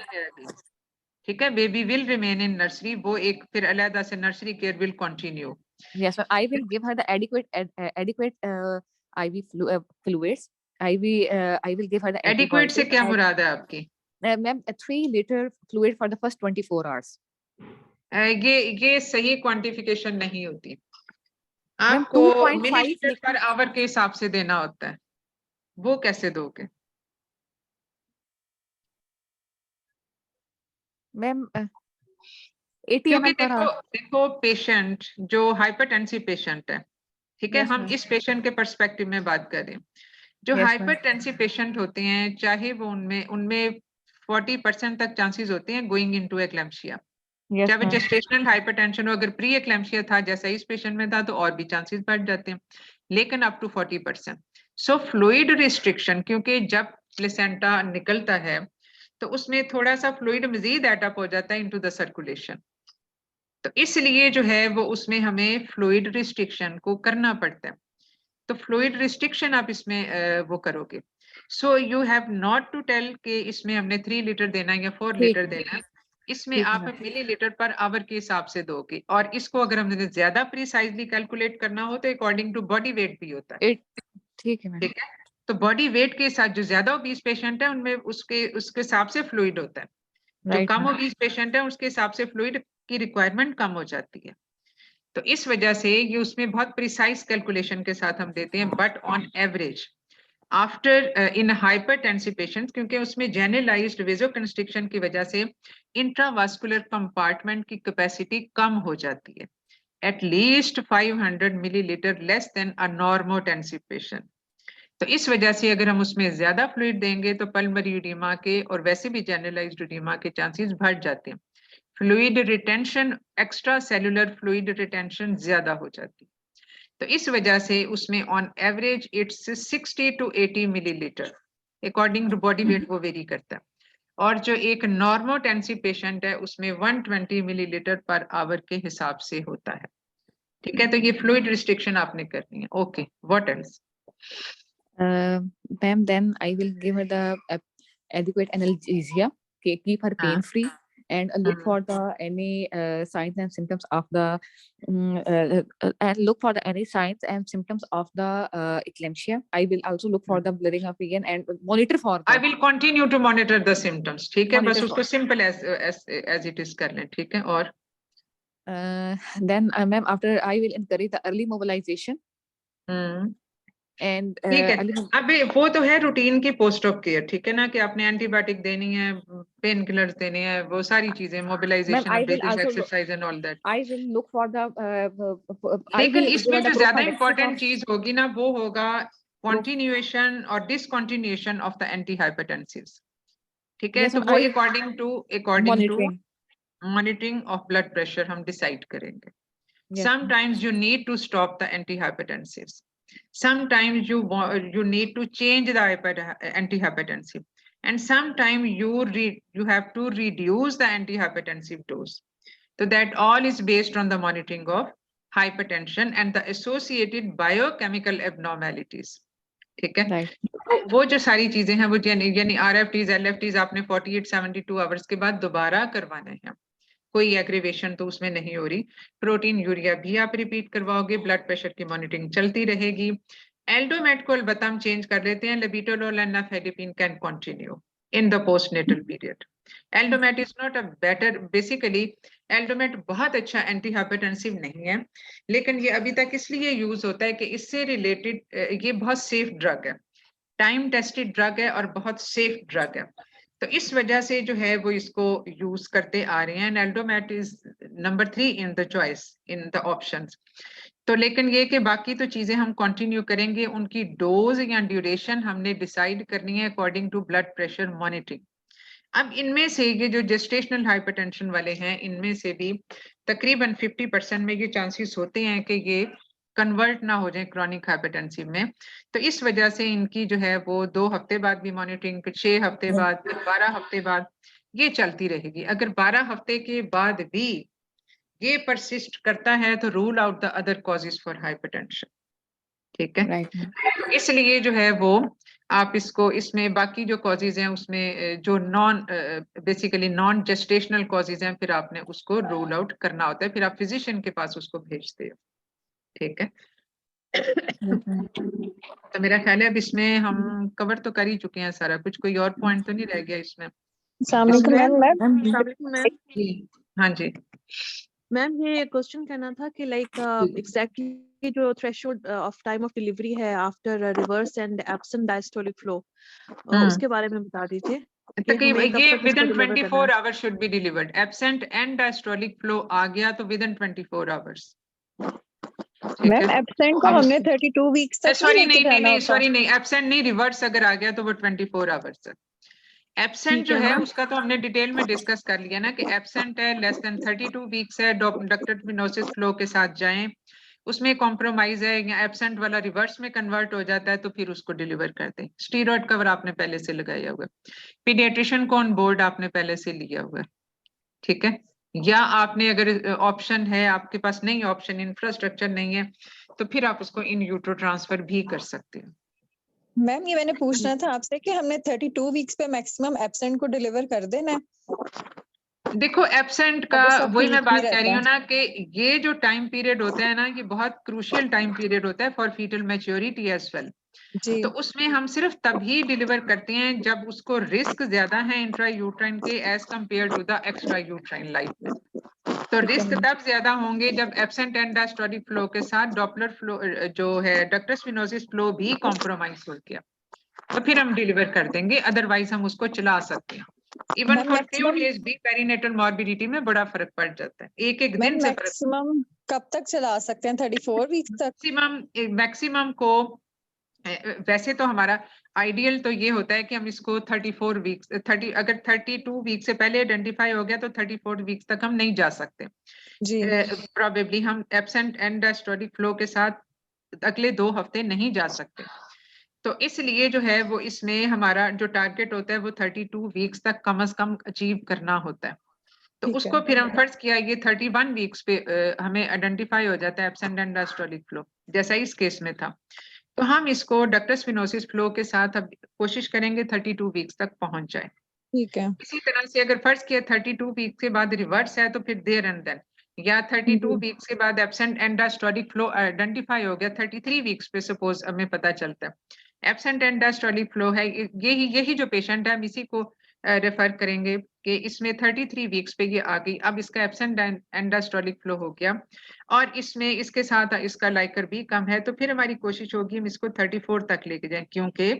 ठीक है, baby will remain in nursery, वो एक फिर अलहदा से nursery care will continue.
Yes, I will give her the adequate IV fluids. I will give her the
adequate से क्या मुराद है आपकी?
Ma'am, 3 liter fluid for the first 24 hours.
ये सही क्वांटिफिकेशन नहीं होती, आपको मिलीलीटर पर आवर के हिसाब से देना होता है, वो कैसे दोगे?
मैम 80 ml पर
देखो पेशेंट जो हाइपरटेंसिव पेशेंट है, ठीक है, हम इस पेशेंट के पर्सपेक्टिव में बात कर रहे हैं। जो हाइपरटेंसिव पेशेंट होते हैं चाहे वो उनमें 40% तक चांसेस होते हैं गोइंग इनटू एक्लैम्पसिया, चाहे वो जेस्टेशनल हाइपरटेंशन हो, अगर प्री एक्लैम्पसिया था जैसा इस पेशेंट में था तो और भी चांसेस बढ़ जाते हैं, लेकिन up to 40%। So fluid restriction, क्योंकि जब प्लेसेंटा निकलता है तो उसमें थोड़ा सा फ्लूइड मजीद एटअप हो जाता है इनटू द सर्कुलेशन, तो इसलिए जो है वो उसमें हमें फ्लूइड रिस्ट्रिक्शन को करना पड़ता है। तो फ्लूइड रिस्ट्रिक्शन आप इसमें वो करोगे। So you have not to tell कि इसमें हमने 3 लीटर देना है या 4 लीटर देना है, इसमें आप मिलीलीटर पर आवर के हिसाब से दोगे, और इसको अगर हमने ज्यादा प्रिसाइजली कैलकुलेट करना हो तो अकॉर्डिंग टू बॉडी वेट भी होता है,
ठीक है।
तो बॉडी वेट के साथ जो ज्यादा ओबीस पेशेंट है उनमें उसके हिसाब से फ्लूइड होता है, जो कम ओबीस पेशेंट है उसके हिसाब से फ्लूइड की रिक्वायरमेंट कम हो जाती है। तो इस वजह से ये उसमें बहुत प्रिसाइज कैलकुलेशन के साथ हम देते हैं, but on average after in hypertensive patients, क्योंकि उसमें जनरलाइज्ड वेसोकंस्ट्रिक्शन की वजह से इंट्रावास्कुलर कंपार्टमेंट की कैपेसिटी कम हो जाती है, एटलीस्ट 500 मिलीलीटर लेस देन अ नॉर्मोटेंसिव पेशेंट। तो इस वजह से अगर हम उसमें ज्यादा फ्लूइड देंगे तो पल्मोनरी एडिमा के और वैसे भी जनरलाइज्ड एडिमा के चांसेस बढ़ जाते हैं। Fluid retention, extracellular fluid retention ज्यादा हो जाती है। तो इस वजह से उसमें on average it's 60 to 80 millilitre, according to body weight वो वेरी करता है। और जो एक नॉर्मोटेंसिव पेशेंट है उसमें 120 मिलीलीटर पर आवर के हिसाब से होता है। ठीक है, तो ये फ्लूइड रिस्ट्रिक्शन आपने करनी है। Okay, what else?
Ma'am, then I will give her the adequate analgesia, keep her pain free, and look for the any signs and symptoms of the and look for the any signs and symptoms of the eclampsia. I will also look for the blurring of vision and monitor for the,
I will continue to monitor the symptoms. ठीक है, बस
Monitor
उसको simple as it is कर लें। ठीक है, और
then ma'am, after I will encourage the early mobilization and
ठीक है। अबे वो तो है रूटीन की पोस्ट ऑप केयर, ठीक है ना, कि आपने एंटीबायोटिक देनी है, पेन किलर्स देने हैं, वो सारी चीजें, mobilisation, exercise and all that.
I will look for the
लेकिन इसमें जो ज्यादा इंपॉर्टेंट चीज होगी ना वो होगा कंटिन्यूएशन और डिसकंटिन्यूएशन ऑफ द एंटी हाइपरटेंसिव्स। ठीक है,
Yes,
तो
ma'am,
वो
I-
according to monitoring of blood pressure हम डिसाइड करेंगे।
Yes,
Sometimes you need to stop the antihypertensives. Sometimes you need to change the antihypertensive, and sometimes you have to reduce the antihypertensive dose. So that all is based on the monitoring of hypertension and the associated biochemical abnormalities. ठीक है,
right.
वो जो सारी चीजें हैं वो यानी RFTs, LFTs आपने 48-72 आवर्स के बाद दोबारा करवाने हैं। कोई एग्रीवेशन तो उसमें नहीं हो रही। प्रोटीन यूरिया भी आप रिपीट करवाओगे, ब्लड प्रेशर की मॉनिटरिंग चलती रहेगी। एल्डोमेट को अलबत्ता हम चेंज कर लेते हैं, labetalol and nifedipine can continue in the postnatal period. Aldomet is not a better, basically Aldomet बहुत अच्छा एंटी हाइपरटेंसिव नहीं है, लेकिन ये अभी तक इसलिए यूज होता है कि इससे रिलेटेड ये बहुत सेफ ड्रग है, टाइम टेस्टेड ड्रग है और बहुत सेफ ड्रग है। तो इस वजह से जो है वो इसको यूज करते आ रहे हैं। Aldomet is number 3 in the choice, in the options. तो लेकिन ये कि बाकी तो चीजें हम कंटिन्यू करेंगे, उनकी डोज या ड्यूरेशन हमने डिसाइड करनी है according to blood pressure monitoring. अब इनमें से ये जो जेस्टेशनल हाइपरटेंशन वाले हैं, इनमें से भी तकरीबन 50% में ये चांसेस होते हैं कि ये कन्वर्ट ना हो जाए क्रॉनिक हाइपरटेंसिव में। तो इस वजह से इनकी जो है वो 2 हफ्ते बाद भी मॉनिटरिंग, 6 हफ्ते बाद, 12 हफ्ते बाद ये चलती रहेगी। अगर 12 हफ्ते के बाद भी ये परसिस्ट करता है तो rule out the other causes for hypertension. ठीक है,
Right.
इसलिए जो है वो आप इसको, इसमें बाकी जो कॉजेज हैं उसमें जो बेसिकली नॉन जेस्टेशनल कॉजेज हैं, फिर आपने उसको रूल आउट करना होता है, फिर आप फिजिशियन के पास उसको भेजते हो। ठीक है, तो मेरा ख्याल है अब इसमें हम कवर तो कर ही चुके हैं सारा कुछ, कोई और पॉइंट तो नहीं रह गया इसमें? जी हाँ जी
मैम, ये क्वेश्चन करना था कि लाइक एग्जैक्टली जो threshold of time of delivery है after reverse and absent diastolic flow, उसके बारे में बता दीजिए।
तकरीबन ये within 24 hours should be delivered. Absent end diastolic flow आ गया तो विदिन 24 आवर्स।
मैम एब्सेंट को हमने 32 वीक्स तक
सॉरी नहीं, एब्सेंट नहीं, रिवर्स अगर आ गया तो वो 24 आवर्स तक। एब्सेंट जो है उसका तो हमने डिटेल में डिस्कस कर लिया ना कि एब्सेंट है लेस देन 32 वीक्स है, डक्टल वेनोसिस फ्लो के साथ जाएं, उसमें कॉम्प्रोमाइज है या एब्सेंट वाला रिवर्स में कन्वर्ट हो जाता है तो फिर उसको डिलीवर कर दें। स्टीरॉयड कवर आपने पहले से लगाया हुआ है, पीडियाट्रिशियन को ऑन बोर्ड आपने पहले से लिया हुआ है। ठीक है, या आपने अगर ऑप्शन है आपके पास नहीं, ऑप्शन इंफ्रास्ट्रक्चर नहीं है, तो फिर आप उसको इन यूट्रो ट्रांसफर भी कर सकते हो।
मैम ये मैंने पूछना था आपसे कि हमने 32 वीक्स पे मैक्सिमम एब्सेंट को डिलीवर कर देना है।
देखो एब्सेंट का वही मैं बात कह रही हूँ ना कि ये जो टाइम पीरियड होता है ना, ये बहुत क्रूशियल टाइम पीरियड होता है for fetal maturity as well. तो उसमें हम सिर्फ तभी डिलीवर करते हैं जब उसको रिस्क ज्यादा है इंट्रा यूट्राइन के as compare to the extrauterine life में। तो रिस्क तब ज्यादा होंगे जब एब्सेंट एंड डायस्टोलिक फ्लो के साथ डॉपलर फ्लो जो है डक्टस वेनोसिस फ्लो भी कॉम्प्रोमाइज हो गया तो फिर हम डिलीवर कर देंगे, अदरवाइज हम उसको चला सकते हैं। इवन फॉर फ्यू डेज भी पेरिनेटल मॉर्बिडिटी में बड़ा फर्क पड़ जाता है, एक दिन से
मैक्सिमम कब तक चला सकते हैं? 34 वीक्स तक?
मैक्सिमम को वैसे तो हमारा आइडियल तो ये होता है कि हम इसको 34 वीक्स 30 अगर 32 वीक से पहले आइडेंटिफाई हो गया तो 34 वीक्स तक हम नहीं जा सकते
जी
प्रोबेबली हम एब्सेंट एंड डायस्टोलिक फ्लो के साथ अगले 2 हफ्ते नहीं जा सकते। तो इसलिए जो है वो इसमें हमारा जो टारगेट होता है वो 32 वीक्स तक कम से कम अचीव करना होता है। तो
ठीक
उसको
है।
फिर हम फर्ज किया ये 31 वीक्स पे हमें आइडेंटिफाई हो जाता है एब्सेंट एंड डायस्टोलिक फ्लो, जैसा इस केस में था। तो हम इसको डक्टस वेनोसिस फ्लो के साथ अब कोशिश करेंगे 32 वीक्स तक पहुंच जाए।
ठीक है।
इसी तरह से अगर फर्ज किया 32 वीक्स के बाद रिवर्स है तो फिर देयर एंड देन, या 32 वीक्स के बाद absent end diastolic flow identify हो गया 33 वीक्स पे सपोज हमें पता चलता है एब्सेंट एंड डायस्टोलिक फ्लो है, यही जो पेशेंट है हम इसी को रेफर करेंगे कि इसमें 33 वीक्स पे ये आ गई, अब इसका एब्सेंट एंड डायस्टोलिक फ्लो हो गया और इसमें इसके साथ इसका लाइकर भी कम है, तो फिर हमारी कोशिश होगी हम इसको 34 तक लेके जाएं, क्योंकि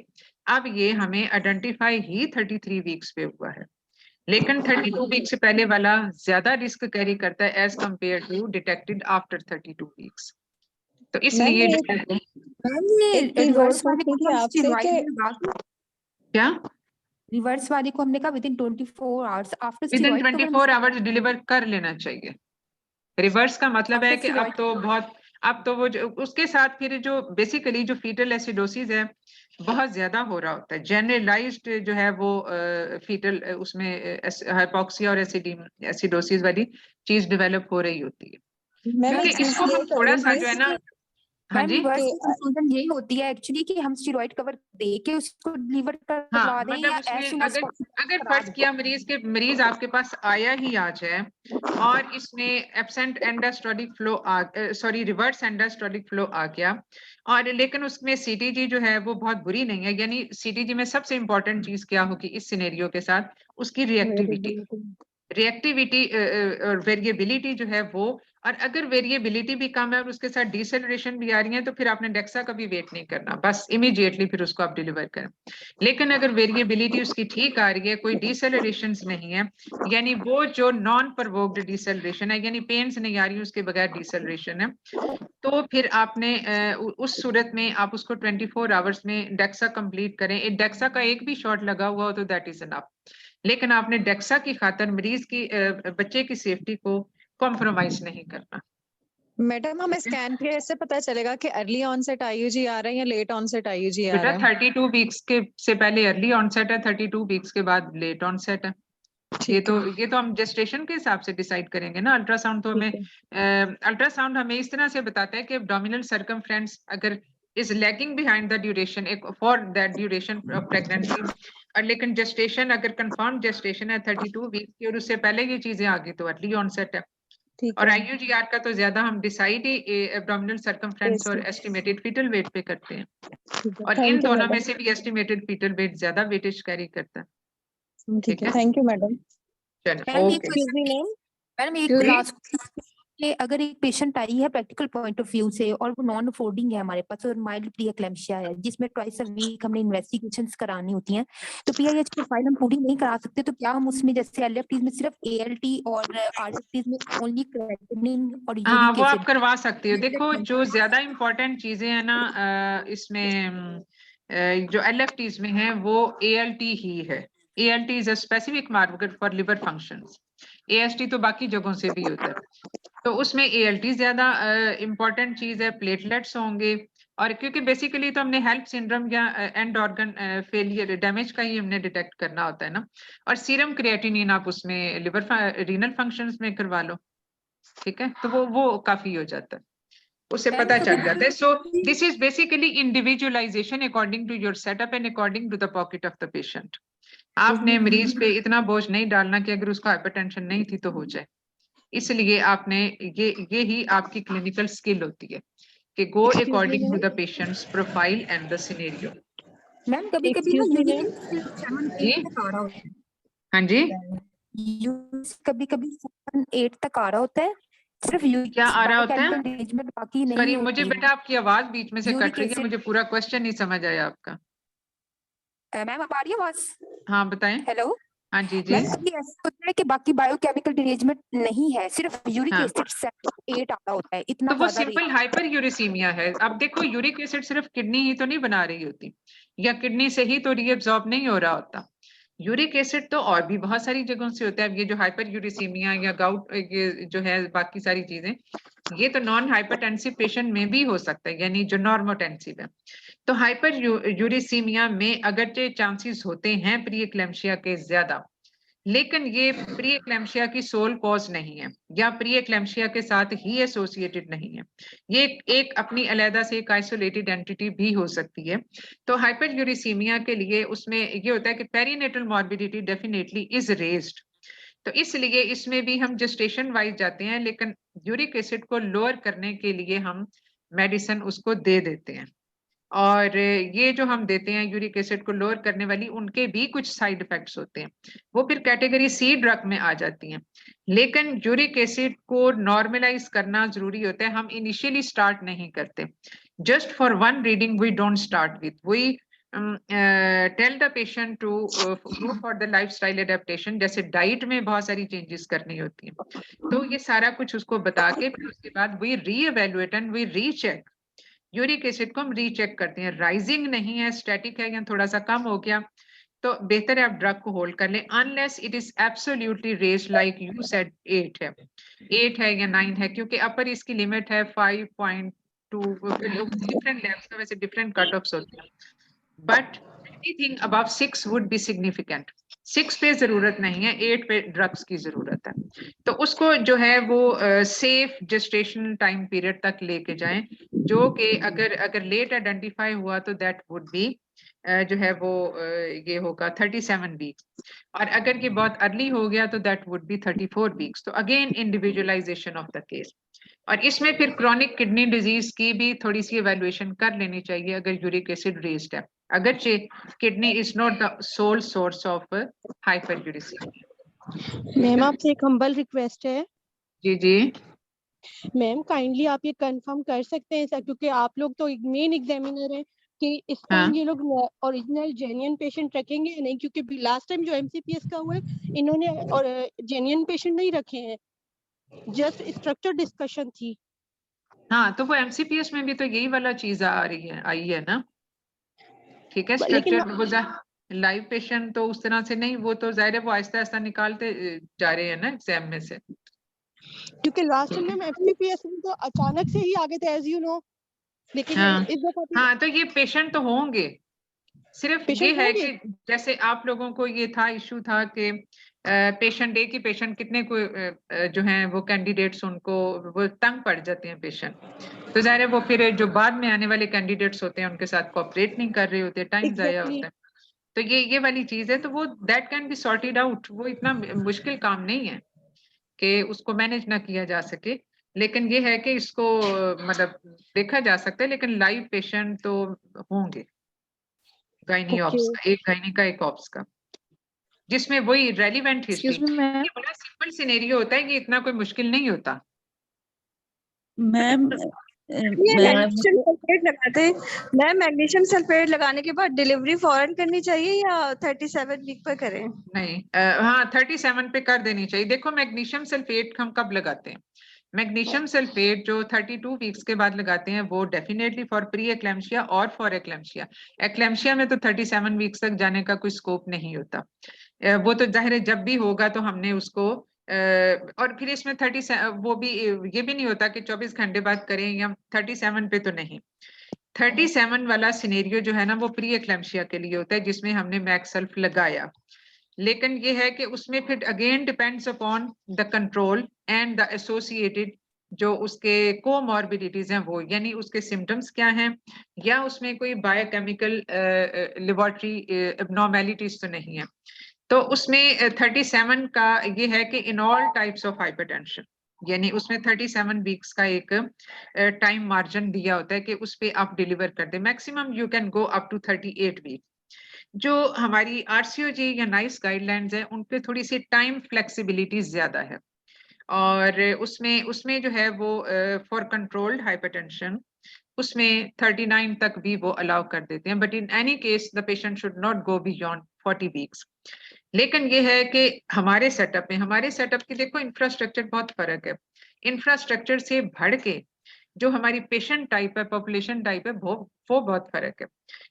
अब ये हमें आइडेंटिफाई ही 33 वीक्स पे हुआ है, लेकिन 32 वीक से पहले वाला ज्यादा रिस्क कैरी करता है as compare to detected after 32 weeks. तो इसलिए
रिवर्स वाले को हम स्टेरॉइड
क्या
रिवर्स वाले को हमने कहा within 24 hours after
within
steroid
24 hours deliver कर लेना चाहिए। रिवर्स का मतलब है कि अब तो वो उसके साथ फिर जो बेसिकली जो फीटल एसिडोसिस है बहुत ज्यादा हो रहा होता है, जनरलाइज्ड जो है वो फीटल उसमें हाइपोक्सिया और एसिडोसिस वाली चीज डेवलप हो रही होती है, क्योंकि इसको हम थोड़ा सा जो है ना हाँ जी
कंफ्यूजन यही होती है एक्चुअली कि हम स्टेरॉइड कवर दे के उसको डिलीवर करवा दें या
उसमें अगर फर्ज किया मरीज आपके पास आया ही आज है और इसमें absent end diastolic flow sorry reverse end diastolic flow आ गया और लेकिन उसमें सीटीजी जो है वो बहुत बुरी नहीं है, यानी सीटीजी में सबसे इंपॉर्टेंट चीज क्या होगी इस सिनेरियो के साथ, उसकी रिएक्टिविटी और वेरिएबिलिटी जो है वो, और अगर वेरिएबिलिटी भी कम है और उसके साथ डिसेलरेशन भी आ रही है तो फिर आपने डेक्सा का भी वेट नहीं करना, बस इमीडिएटली फिर उसको आप डिलीवर करें। लेकिन अगर वेरिएबिलिटी उसकी ठीक आ रही है, कोई डिसेलरेशन नहीं है, यानी वो जो नॉन प्रोवोक्ड डिसेलरेशन है यानी पेन्स नहीं आ रही उसके बगैर डिसेलरेशन है, तो फिर आपने उस सूरत में आप उसको 24 आवर्स में डेक्सा कंप्लीट करें। डेक्सा का एक भी शॉट लगा हुआ हो तो दैट इज इनफ, लेकिन आपने डेक्सा की खातर मरीज की बच्चे की सेफ्टी को कॉम्प्रोमाइज नहीं करना।
मैडम हमें स्कैन पे ऐसे पता चलेगा कि अर्ली ऑनसेट आईयूजी आ रहा है या लेट ऑनसेट आईयूजी आ रहा है?
बेटा 32 वीक्स के से पहले अर्ली ऑनसेट है, 32 वीक्स के बाद लेट ऑनसेट है। ये तो हम जेस्टेशन के हिसाब से डिसाइड करेंगे ना। अल्ट्रासाउंड तो हमें इस तरह से बताता है कि एब्डोमिनल सर्कमफ्रेंस अगर is lagging behind the duration for that duration of pregnancy, और लेकिन जेस्टेशन अगर कंफर्म जेस्टेशन है 32 वीक्स की और उससे पहले ये चीजें आ गई तो अर्ली ऑनसेट है। और आईयूजीआर का तो ज्यादा हम डिसाइड ही एब्डोमिनल सर्कमफ्रेंस और एस्टिमेटेड फीटल वेट पे करते हैं, और इन दोनों में से भी एस्टिमेटेड फीटल वेट ज्यादा वेटेज कैरी करता है।
ठीक है, थैंक यू मैडम।
मैडम एक लास्ट, अगर एक पेशेंट आई है प्रैक्टिकल पॉइंट ऑफ व्यू से और वो नॉन अफोर्डिंग है हमारे पास और माइल्ड प्रीएक्लेम्पसिया है जिसमें ट्वाइस अ वीक हमने इन्वेस्टिगेशंस करानी होती हैं, तो पीआईएच प्रोफाइल हम पूरी नहीं करा सकते, तो क्या हम उसमें जैसे एलएफटीज में सिर्फ एएलटी और आरएफटीज में ओनली क्रेटिनिन और यूरिक
वो आप करवा सकते हो। देखो जो ज्यादा इंपॉर्टेंट चीजें हैं ना इसमें जो एलएफटीज में है वो एएलटी ही है। ALT is a specific marker for liver functions, AST तो बाकी जगहों से भी होता है, तो उसमें एएलटी ज्यादा इंपॉर्टेंट चीज है। प्लेटलेट्स होंगे, और क्योंकि बेसिकली तो हमने हेल्प सिंड्रोम या एंड ऑर्गन फेलियर डैमेज का ही हमने डिटेक्ट करना होता है ना। और सीरम क्रिएटिनिन आप उसमें लिवर रीनल फंक्शंस में करवा लो, ठीक है, तो वो काफी हो जाता है, उससे पता चल जाता है। So this is basically individualisation according to your setup and according to the pocket of the patient. आपने मरीज पे इतना बोझ नहीं डालना कि अगर उसको हाइपरटेंशन नहीं थी तो हो जाए, इसलिए आपने ये ही आपकी क्लिनिकल स्किल होती है कि go according to the patient's profile and the scenario.
Ma'am कभी-कभी ना यूरिक 7-8 तक आ रहा होता है।
हाँ जी,
कभी-कभी 7-8 तक आ रहा होता है, सिर्फ यूरिक
क्या आ रहा होता है?
बाकी नहीं।
सॉरी मुझे बेटा आपकी आवाज बीच में से कट रही है, मुझे पूरा क्वेश्चन नहीं समझ आया आपका।
मैम आप आ रही है आवाज?
हाँ बताएं।
हेलो
हाँ जी जी।
मैम ये ऐसा होता है कि बाकी बायोकेमिकल डिरेंजमेंट नहीं है, सिर्फ यूरिक
हाँ।
एसिड 7-8 आता होता है, इतना
तो वो
ज्यादा
सिंपल हाइपर यूरिसीमिया है। अब देखो यूरिक एसिड सिर्फ किडनी ही तो नहीं बना रही होती, या किडनी से ही तो रीअब्सॉर्ब नहीं हो रहा होता। यूरिक एसिड तो और भी बहुत सारी जगहों से होता है। अब ये जो हाइपर यूरिसीमिया या गाउट, ये जो है बाकी सारी चीजें, ये तो नॉन हाइपरटेंसिव पेशेंट में भी हो सकता है, यानी जो नॉर्मोटेंसिव है। तो हाइपर यूरिसीमिया में अगरचे चांसेस होते हैं प्री एक्लेम्शिया के ज्यादा, लेकिन ये प्री एक्लेम्शिया की सोल कॉज नहीं है, या प्री एक्लेम्शिया के साथ ही एसोसिएटेड नहीं है। ये एक अपनी अलहदा से एक आइसोलेटेड एंटिटी भी हो सकती है। तो हाइपर यूरिसीमिया के लिए उसमें ये होता है कि perinatal morbidity definitely is raised, तो इसलिए इसमें भी हम जेस्टेशन वाइज जाते हैं, लेकिन यूरिक एसिड को लोअर करने के लिए हम मेडिसिन उसको दे देते हैं। और ये जो हम देते हैं यूरिक एसिड को लोअर करने वाली, उनके भी कुछ साइड इफेक्ट्स होते हैं, वो फिर कैटेगरी सी ड्रग में आ जाती हैं। लेकिन यूरिक एसिड को नॉर्मलाइज करना जरूरी होता है, हम इनिशियली स्टार्ट नहीं करते। Just for one reading we don't start with, we tell the patient to go for the lifestyle adaptation, जैसे डाइट में बहुत सारी चेंजेस करनी होती हैं, तो ये सारा कुछ उसको बता के फिर उसके बाद we reevaluate and we recheck. Uric acid को हम रीचेक करते हैं, राइजिंग नहीं है, स्टैटिक है, या थोड़ा सा कम हो गया तो बेहतर है आप ड्रग को होल्ड कर लें, unless it is absolutely raised like you said 8 है या 9 है, क्योंकि अपर इसकी लिमिट है 5.2, डिफरेंट लेवल्स में वैसे डिफरेंट कट ऑफ्स होते हैं, but anything above 6 would be significant. 6 पे जरूरत नहीं है, 8 पे ड्रग्स की जरूरत है। तो उसको जो है वो सेफ जेस्टेशन टाइम पीरियड तक लेके जाएं, जो कि अगर लेट आइडेंटिफाई हुआ तो दैट वुड बी जो है वो ये होगा 37 वीक्स, और अगर ये बहुत अर्ली हो गया तो दैट वुड बी 34 वीक्स। तो again individualisation of the case, और इसमें फिर क्रॉनिक किडनी डिजीज की भी थोड़ी सी इवैल्यूएशन कर लेनी चाहिए अगर यूरिक एसिड रेज्ड है, अगरचे kidney is not the sole source of hyperuricaemia.
Ma'am आपसे एक हम्बल रिक्वेस्ट है।
जी जी
मैम काइंडली आप ये कंफर्म कर सकते हैं सर, क्योंकि आप लोग तो मेन एग्जामिनर हैं, कि इस टाइम ये लोग ओरिजिनल जेन्युइन पेशेंट रखेंगे या नहीं, क्योंकि लास्ट टाइम जो एमसीपीएस का हुआ है इन्होंने और जेन्युइन पेशेंट नहीं रखे हैं, जस्ट स्ट्रक्चर डिस्कशन थी।
हाँ, तो वो एमसीपीएस में भी तो यही वाला चीज आई है ना, ठीक है।
लेकिन
स्ट्रक्चर वो लाइव पेशेंट तो उस तरह से नहीं, वो तो जाहिर है वो आहिस्ता आहिस्ता निकालते जा रहे हैं ना एग्जाम में से,
क्योंकि लास्ट टाइम में एमसीपीएस में तो अचानक से ही आगे थे एज यू नो, लेकिन इस दफा
हाँ तो ये पेशेंट तो होंगे, सिर्फ ये है कि जैसे आप लोगों को ये था इशू था कि पेशेंट एक ही पेशेंट कितने को जो हैं वो कैंडिडेट्स उनको वो तंग पड़ जाते हैं पेशेंट, तो जाहिर है वो फिर जो बाद में आने वाले कैंडिडेट्स होते हैं उनके साथ कोऑपरेट नहीं कर रहे होते, टाइम जाया होता है। तो ये वाली चीज है, तो वो that can be sorted out, वो इतना मुश्किल काम नहीं है कि उसको मैनेज ना किया जा सके, लेकिन ये है कि इसको मतलब देखा जा सकता है, लेकिन लाइव पेशेंट तो होंगे गायनी ऑप्स का, एक गायनी का एक ऑप्स का, जिसमें वही रेलिवेंट हिस्ट्री। ये बड़ा सिंपल सिनेरियो होता है, ये इतना कोई मुश्किल नहीं होता।
मैम
मैग्नीशियम सल्फेट लगाते, मैम मैग्नीशियम सल्फेट लगाने के बाद डिलीवरी फौरन करनी चाहिए या 37 वीक पर करें?
नहीं, हाँ 37 पे कर देनी चाहिए। देखो मैग्नीशियम सल्फेट हम कब लगाते हैं, मैग्नीशियम सल्फेट जो 32 वीक्स के बाद लगाते हैं वो डेफिनेटली फॉर प्री एक्लेम्शिया और फॉर एक्लेम्शिया। एक्लेम्शिया में तो 37 वीक्स तक जाने का कोई स्कोप नहीं होता, वो तो जाहिर है जब भी होगा तो हमने उसको और फिर इसमें 30 वो भी ये भी नहीं होता कि 24 घंटे बाद करें या 37 पे तो नहीं। 37 वाला सिनेरियो जो है ना वो प्री एक्लेम्शिया के लिए होता है, जिसमें हमने मैक्सल्फ लगाया, लेकिन ये है कि उसमें फिर again depends upon the control and the associated जो उसके कोमॉर्बिडिटीज हैं वो, यानी उसके सिम्टम्स क्या हैं, या उसमें कोई बायोकेमिकल लेबोरेटरी एबनॉर्मेलिटीज तो नहीं है। तो उसमें 37 का ये है कि in all types of hypertension, यानी उसमें 37 वीक्स का एक टाइम मार्जिन दिया होता है कि उस पे आप डिलीवर कर दे, maximum you can go up to 38 week. जो हमारी आरसीओजी या नाइस गाइडलाइंस है उन पे थोड़ी सी टाइम फ्लेक्सिबिलिटी ज्यादा है, और उसमें जो है वो फॉर कंट्रोल्ड हाइपरटेंशन उसमें 39 तक भी वो अलाउ कर देते हैं, but in any case the patient should not go beyond 40 weeks. लेकिन ये है कि हमारे सेटअप की देखो इंफ्रास्ट्रक्चर बहुत फर्क है। इंफ्रास्ट्रक्चर से बढ़ के जो हमारी पेशेंट टाइप है, पॉपुलेशन टाइप है, वो बहुत फर्क है।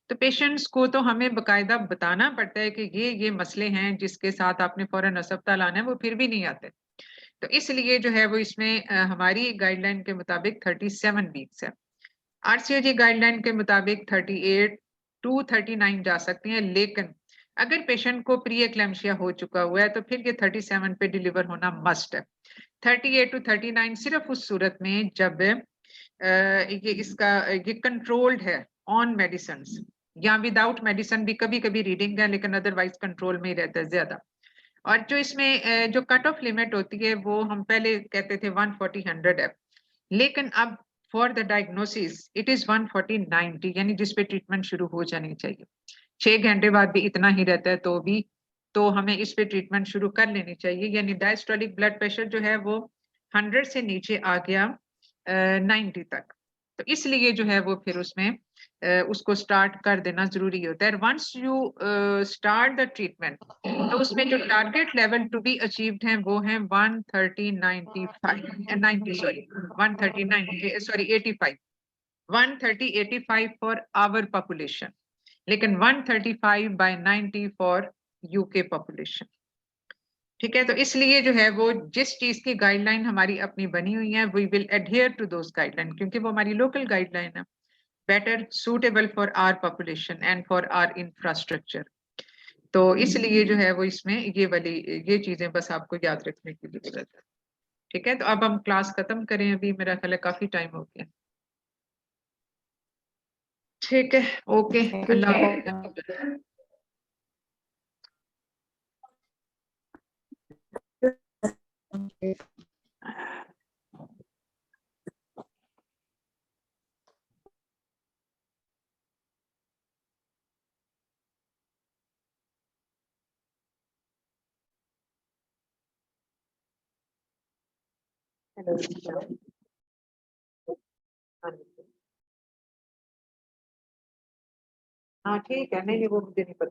तो पेशेंट्स को तो हमें बकायदा बताना पड़ता है कि ये मसले हैं जिसके साथ आपने फौरन अस्पताल आना है, वो फिर भी नहीं आते। तो इसलिए जो है वो इसमें हमारी गाइडलाइन के मुताबिक 37 वीक्स है। आरसीओजी गाइडलाइन के मुताबिक 38 टू 39 जा सकती हैं, लेकिन अगर पेशेंट को प्री एक्लेम्शिया हो चुका हुआ है तो फिर ये 37 पे डिलीवर होना मस्ट है। 38 टू 39 सिर्फ उस सूरत में जब ये कंट्रोल्ड है ऑन मेडिसिन, या विदाउट मेडिसिन भी कभी कभी रीडिंग है, लेकिन अदरवाइज कंट्रोल में ही रहता है ज्यादा। और जो इसमें जो कट ऑफ लिमिट होती है वो हम पहले कहते थे 140/100 है, लेकिन अब for the diagnosis it is 140/90, यानी जिस पे ट्रीटमेंट शुरू हो जानी चाहिए। 6 घंटे बाद भी इतना ही रहता है तो हमें इस पे ट्रीटमेंट शुरू कर लेनी चाहिए। यानी डायस्टोलिक ब्लड प्रेशर जो है वो 100 से नीचे आ गया 90 तक, तो इसलिए जो है वो फिर उसमें उसको स्टार्ट कर देना जरूरी होता है। Once you start the treatment तो उसमें जो target level to be achieved हैं वो हैं 130/85 फॉर आवर पॉपुलेशन, लेकिन 135/90 फॉर यूके पॉपुलेशन। ठीक है, तो इसलिए जो है वो जिस चीज की गाइडलाइन हमारी अपनी बनी हुई है we will adhere to those guideline, क्योंकि वो हमारी लोकल गाइडलाइन है, better suitable for our population and for our infrastructure. तो इसलिए जो है वो इसमें ये चीजें बस आपको याद रखने की जरूरत है। ठीक है, तो अब हम क्लास खत्म करें, अभी मेरा ख्याल है काफी टाइम हो गया। ठीक है, ओके, अल्लाह हाफ़िज़। हाँ ठीक है, नहीं वो मुझे नहीं पता।